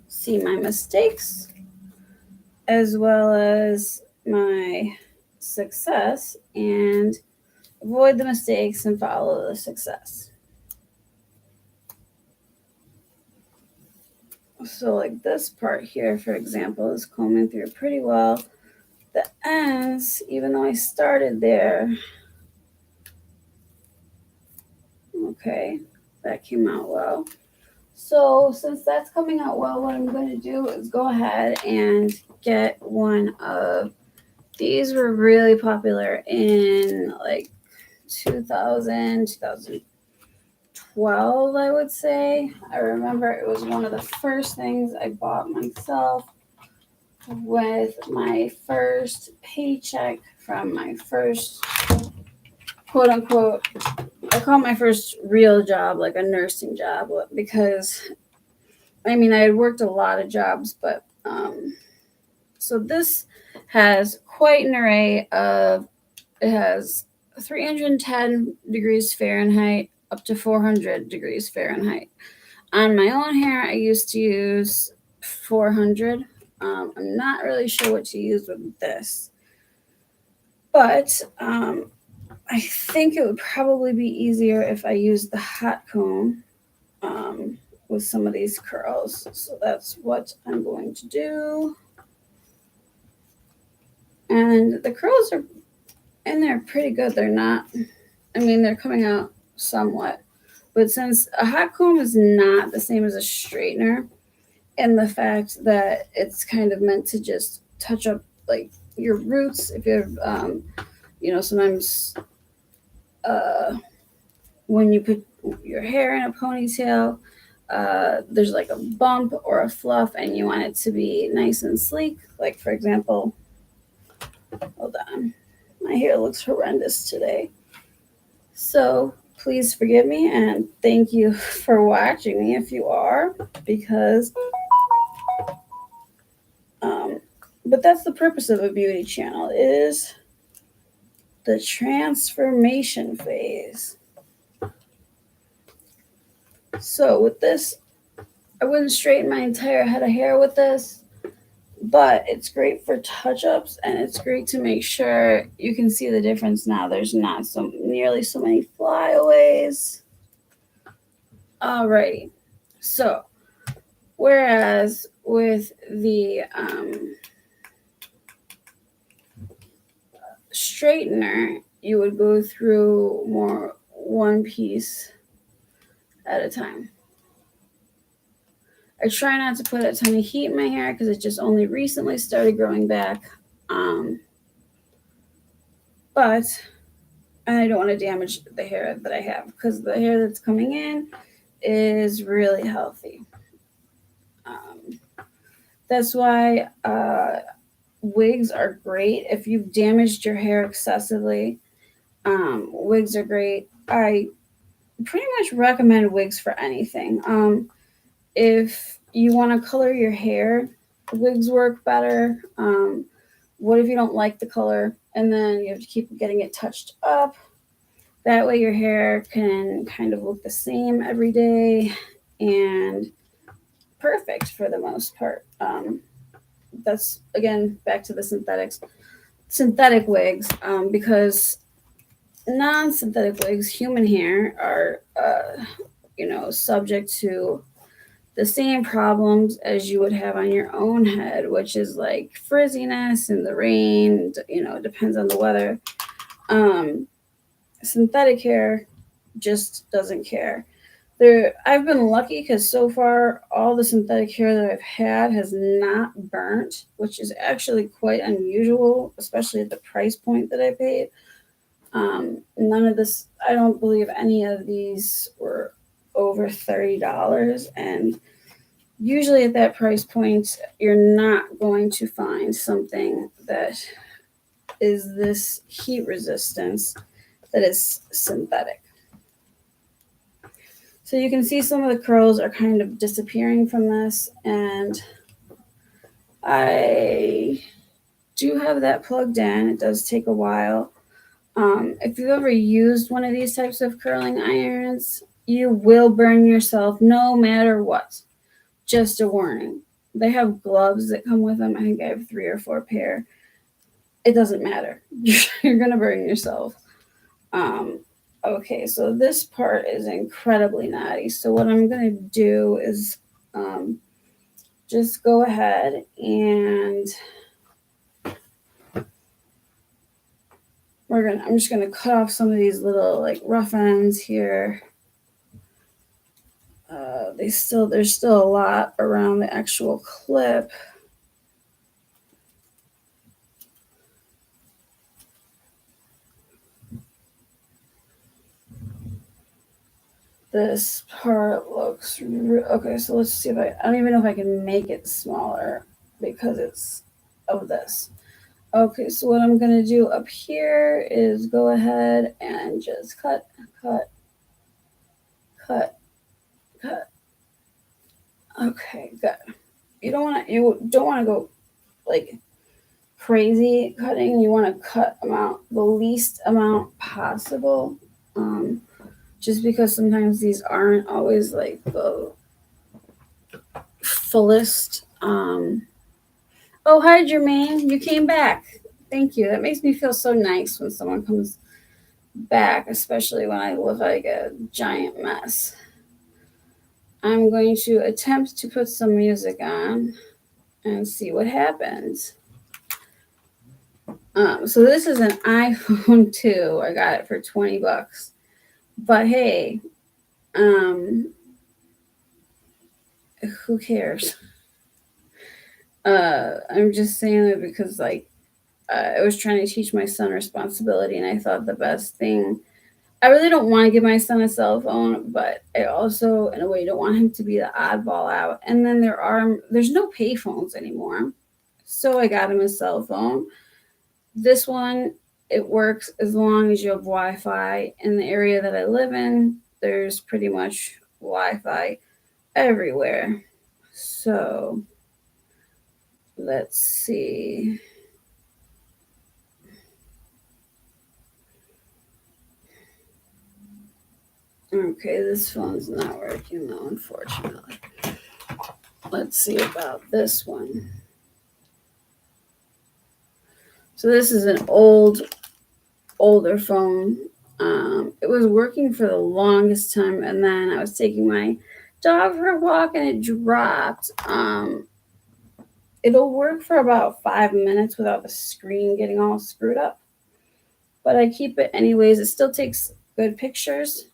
see my mistakes as well as my success and avoid the mistakes and follow the success. So like this part here, for example, is combing through pretty well. The ends, even though I started there, okay, that came out well. So since that's coming out well, what I'm going to do is go ahead and get one of these. Were really popular in like 2012, I would say. I remember it was one of the first things I bought myself with my first paycheck from my first quote unquote, I call it my first real job, like a nursing job, because I had worked a lot of jobs, but so this has quite an array of, it has 310 degrees Fahrenheit up to 400 degrees Fahrenheit. On my own hair, I used to use 400. I'm not really sure what to use with this, but I think it would probably be easier if I used the hot comb with some of these curls. So that's what I'm going to do. And the curls are in there pretty good. They're not, they're coming out somewhat. But since a hot comb is not the same as a straightener, and the fact that it's kind of meant to just touch up like your roots, if you have, sometimes when you put your hair in a ponytail, there's like a bump or a fluff and you want it to be nice and sleek, like for example, hold on, my hair looks horrendous today. So please forgive me and thank you for watching me if you are, because but that's the purpose of a beauty channel, is the transformation phase. So with this, I wouldn't straighten my entire head of hair with this, but it's great for touch-ups and it's great to make sure you can see the difference now. There's not nearly so many flyaways. Alrighty, so whereas with the straightener, you would go through more one piece at a time. I try not to put a ton of heat in my hair because it just only recently started growing back. But I don't want to damage the hair that I have, because the hair that's coming in is really healthy. That's why wigs are great. If you've damaged your hair excessively, wigs are great. I pretty much recommend wigs for anything. If you want to color your hair, wigs work better. What if you don't like the color and then you have to keep getting it touched up? That way your hair can kind of look the same every day and perfect for the most part. That's, again, back to the synthetic wigs, because non-synthetic wigs, human hair, are subject to the same problems as you would have on your own head, which is like frizziness in the rain. It depends on the weather. Synthetic hair just doesn't care. I've been lucky because so far all the synthetic hair that I've had has not burnt, which is actually quite unusual, especially at the price point that I paid. None of this, I don't believe any of these were over $30, and usually at that price point you're not going to find something that is this heat resistance that is synthetic. So you can see some of the curls are kind of disappearing from this, and I do have that plugged in. It does take a while. If you've ever used one of these types of curling irons, you will burn yourself no matter what. Just a warning. They have gloves that come with them. I think I have 3 or 4 pair. It doesn't matter. You're going to burn yourself. Okay, so this part is incredibly knotty. So what I'm going to do is just go ahead and I'm just going to cut off some of these little like rough ends here. There's still a lot around the actual clip. This part looks okay. So let's see if I don't even know if I can make it smaller because it's of this. Okay, so what I'm gonna do up here is go ahead and just cut. Okay, good. You don't want to go like crazy cutting. You want to cut the least amount possible. Just because sometimes these aren't always like the fullest. Oh, hi, Jermaine. You came back. Thank you. That makes me feel so nice when someone comes back, especially when I look like a giant mess. I'm going to attempt to put some music on and see what happens. So this is an iPhone 2. I got it for $20. But hey, who cares? I'm just saying that because I was trying to teach my son responsibility, and I thought the best thing I really don't want to give my son a cell phone, but I also, in a way, don't want him to be the oddball out. And then there's no pay phones anymore, so I got him a cell phone. This one, it works as long as you have Wi-Fi. In the area that I live in, there's pretty much Wi-Fi everywhere. So let's see. Okay, this phone's not working though, unfortunately. Let's see about this one. So this is an older phone. It was working for the longest time, and then I was taking my dog for a walk and it dropped. It'll work for about 5 minutes without the screen getting all screwed up, but I keep it anyways. It still takes good pictures.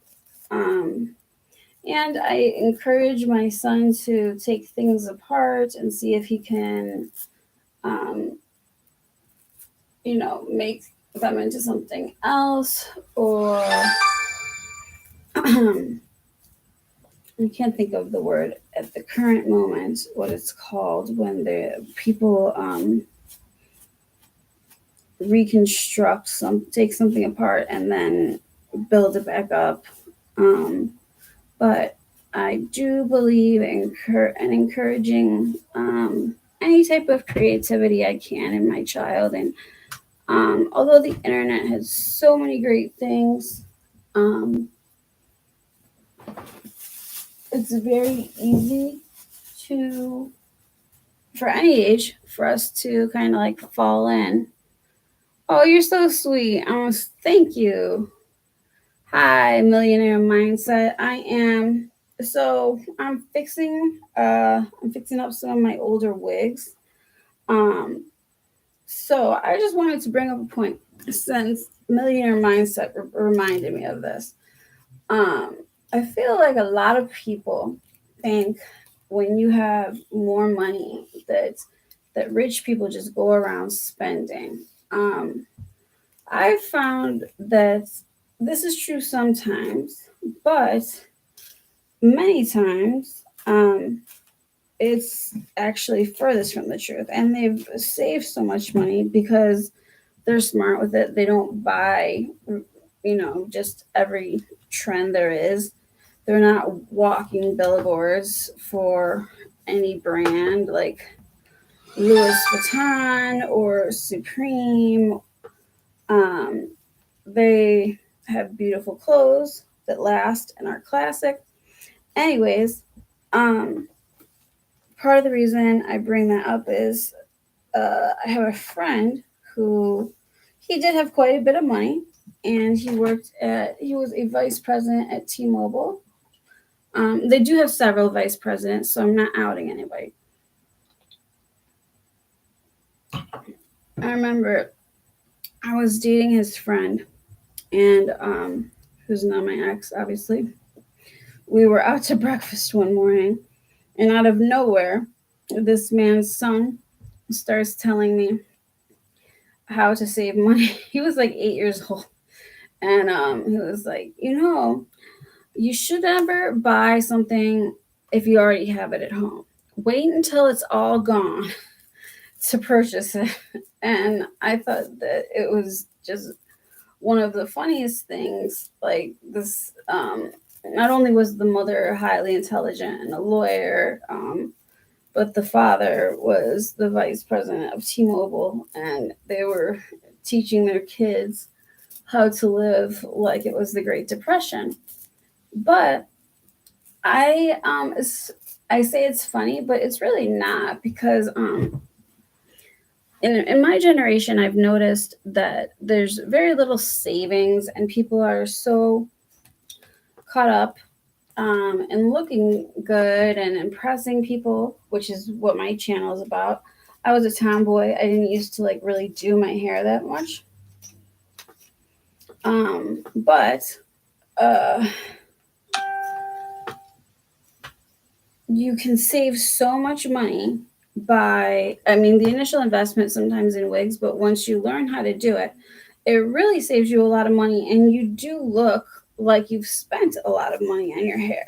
And I encourage my son to take things apart and see if he can, um, make them into something else, or I can't think of the word at the current moment, what it's called when the people take something apart and then build it back up. But I do believe in encouraging any type of creativity I can in my child. And although the internet has so many great things, it's very easy for any age, for us to kind of like fall in. Oh, you're so sweet. Thank you. Hi, Millionaire Mindset. I am. So I'm fixing up some of my older wigs. So I just wanted to bring up a point, since Millionaire Mindset reminded me of this. I feel like a lot of people think when you have more money that rich people just go around spending. I've found that this is true sometimes, but many times it's actually furthest from the truth. And they've saved so much money because they're smart with it. They don't buy, just every trend there is. They're not walking billboards for any brand like Louis Vuitton or Supreme. They have beautiful clothes that last and are classic. Anyways, part of the reason I bring that up is I have a friend who he did have quite a bit of money, and he was a vice president at T-Mobile. They do have several vice presidents, so I'm not outing anybody. I remember I was dating his friend, and who's now my ex, obviously. We were out to breakfast one morning, and out of nowhere, this man's son starts telling me how to save money. He was like 8 years old, and he was like, you should never buy something if you already have it at home. Wait until it's all gone to purchase it. And I thought that it was just one of the funniest things. Like this, not only was the mother highly intelligent and a lawyer, but the father was the vice president of T-Mobile, and they were teaching their kids how to live like it was the Great Depression. But I say it's funny, but it's really not, because in my generation, I've noticed that there's very little savings, and people are so caught up and looking good and impressing people, which is what my channel is about. I was a tomboy. I didn't used to like really do my hair that much. But you can save so much money the initial investment sometimes in wigs, but once you learn how to do it, it really saves you a lot of money, and you do look like you've spent a lot of money on your hair.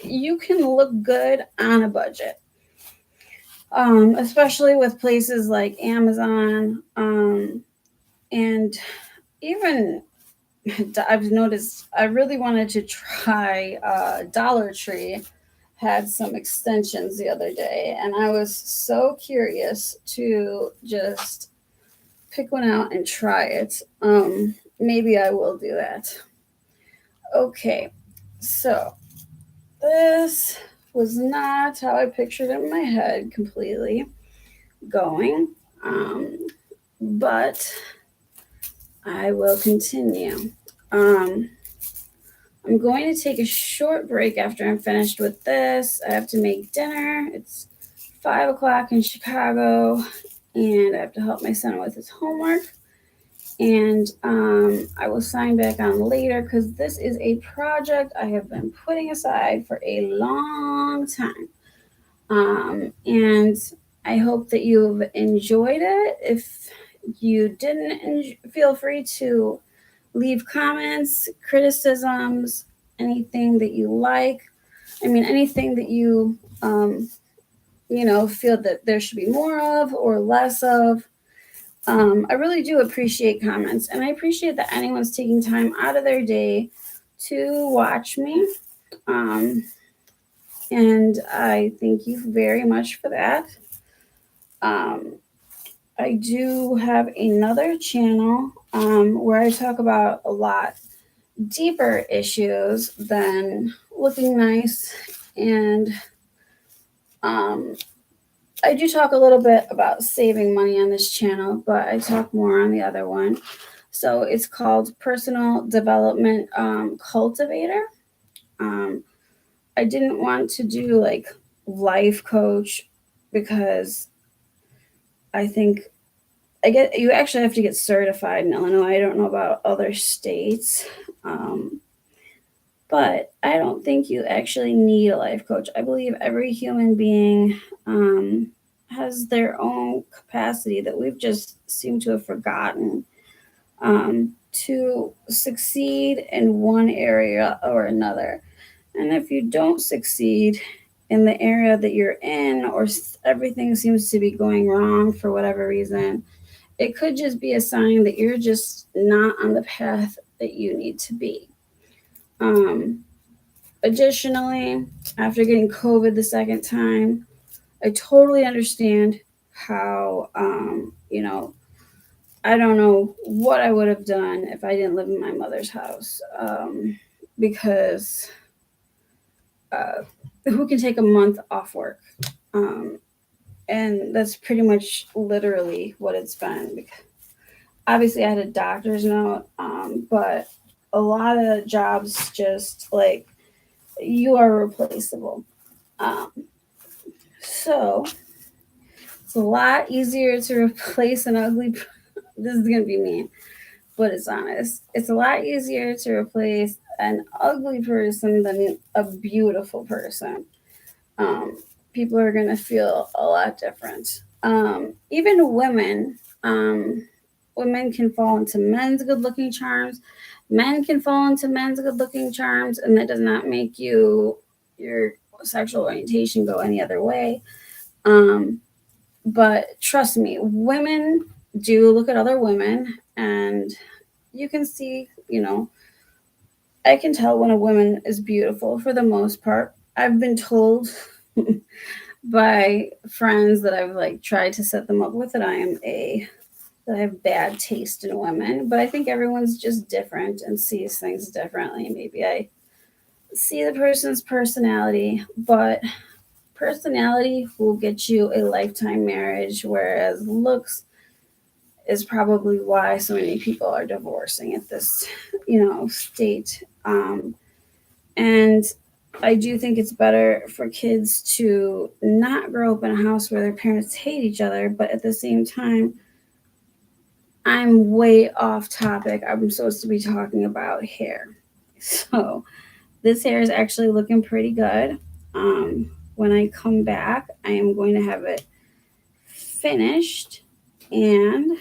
You can look good on a budget, especially with places like Amazon, and even I've noticed I really wanted to try Dollar Tree had some extensions the other day, and I was so curious to just pick one out and try it. Maybe I will do that. Okay, so this was not how I pictured it in my head completely going, but I will continue. Um, I'm going to take a short break after I'm finished with this. I have to make dinner. It's 5 o'clock in Chicago, and I have to help my son with his homework. And I will sign back on later because this is a project I have been putting aside for a long time. And I hope that you've enjoyed it. If you didn't, feel free to leave comments, criticisms, anything that you like. I mean, anything that feel that there should be more of or less of. I really do appreciate comments, and I appreciate that anyone's taking time out of their day to watch me. Um, and I thank you very much for that. Um, I do have another channel where I talk about a lot deeper issues than looking nice. And um, I do talk a little bit about saving money on this channel, but I talk more on the other one. So it's called Personal Development Cultivator. Um, I didn't want to do like life coach because I think you actually have to get certified in Illinois. I don't know about other states. But I don't think you actually need a life coach. I believe every human being has their own capacity that we've just seemed to have forgotten to succeed in one area or another. And if you don't succeed in the area that you're in, or everything seems to be going wrong for whatever reason, it could just be a sign that you're just not on the path that you need to be. Additionally, after getting COVID the second time, I totally understand how, I don't know what I would have done if I didn't live in my mother's house, because who can take a month off work? And that's pretty much literally what it's been. Obviously, I had a doctor's note, but a lot of jobs just like you are replaceable. Um, so it's a lot easier to replace an ugly. This is gonna be mean, but it's honest. It's a lot easier to replace an ugly person than a beautiful person. Um, People are gonna feel a lot different. Even women, women can fall into men's good-looking charms. Men can fall into men's good-looking charms, and that does not make your sexual orientation go any other way. But trust me, women do look at other women, and you can see, I can tell when a woman is beautiful for the most part. I've been told by friends that I've like tried to set them up with that I have bad taste in women, but I think everyone's just different and sees things differently. Maybe I see the person's personality, but personality will get you a lifetime marriage, whereas looks is probably why so many people are divorcing at this, state. And I do think it's better for kids to not grow up in a house where their parents hate each other, but at the same time, I'm way off topic. I'm supposed to be talking about hair. So this hair is actually looking pretty good. When I come back, I am going to have it finished, and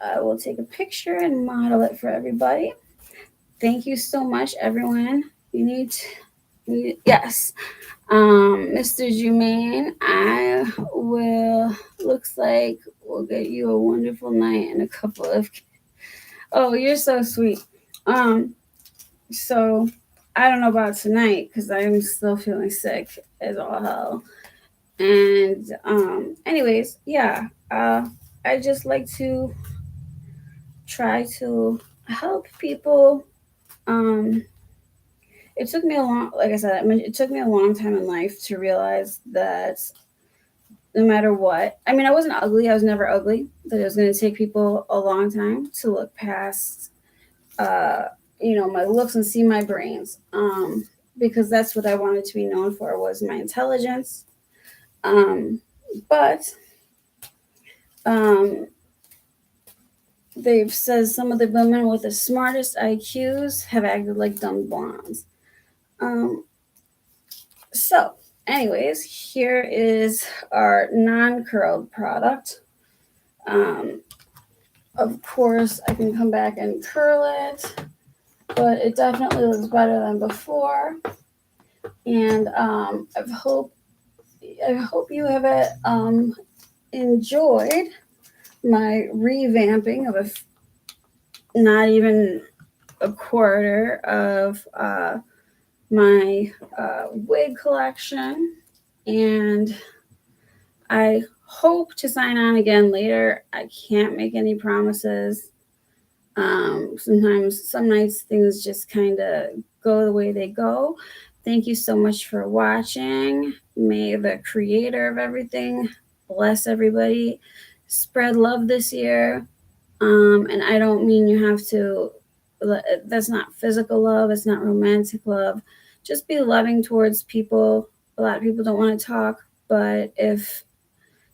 I will take a picture and model it for everybody. Thank you so much, everyone. You need yes. Mr. Jermaine, I will, looks like we'll get you a wonderful night and a couple of, oh, you're so sweet. So I don't know about tonight because I'm still feeling sick as all hell. And anyways, yeah, I just like to try to help people. Um, it took me a long, like I said, it took me a long time in life to realize that no matter what, I mean, I wasn't ugly. I was never ugly. That it was going to take people a long time to look past, uh, my looks and see my brains. Because that's what I wanted to be known for was my intelligence. Um, but um, they've said some of the women with the smartest IQs have acted like dumb blondes. So, anyways, here is our non-curled product. Of course, I can come back and curl it, but it definitely looks better than before. And I hope you have enjoyed my revamping of not even a quarter of my wig collection, and I hope to sign on again later. I can't make any promises. Sometimes, some nights things just kind of go the way they go. Thank you so much for watching. May the creator of everything bless everybody. Spread love this year. And I don't mean you have to, that's not physical love, it's not romantic love. Just be loving towards people. A lot of people don't want to talk, but if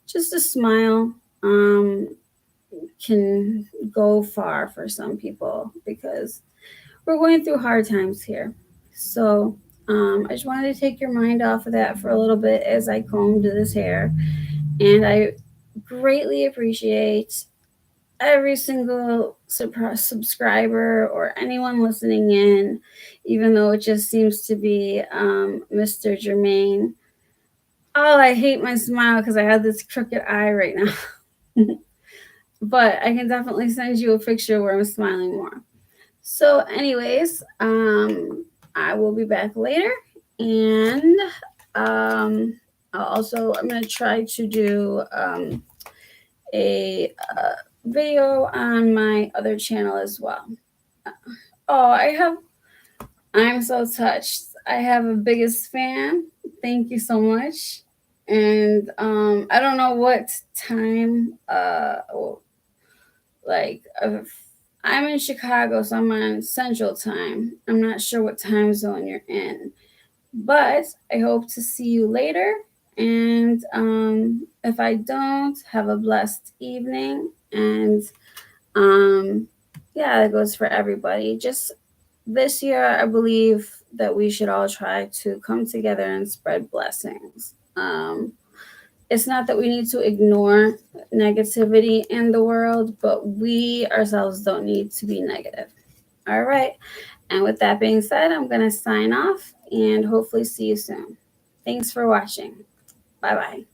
just a smile can go far for some people because we're going through hard times here. So I just wanted to take your mind off of that for a little bit as I combed this hair. And I greatly appreciate every single subscriber or anyone listening in, even though it just seems to be Mr. Jermaine. Oh, I hate my smile because I have this crooked eye right now. But I can definitely send you a picture where I'm smiling more. So, anyways, I will be back later, and I'm going to try to do a video on my other channel as well. Oh, I'm so touched. I have a biggest fan. Thank you so much. And I don't know what time, I'm in Chicago, so I'm on Central Time. I'm not sure what time zone you're in, but I hope to see you later. And if I don't, have a blessed evening. And yeah, that goes for everybody. Just this year, I believe that we should all try to come together and spread blessings. It's not that we need to ignore negativity in the world, but we ourselves don't need to be negative. All right. And with that being said, I'm going to sign off and hopefully see you soon. Thanks for watching. Bye bye.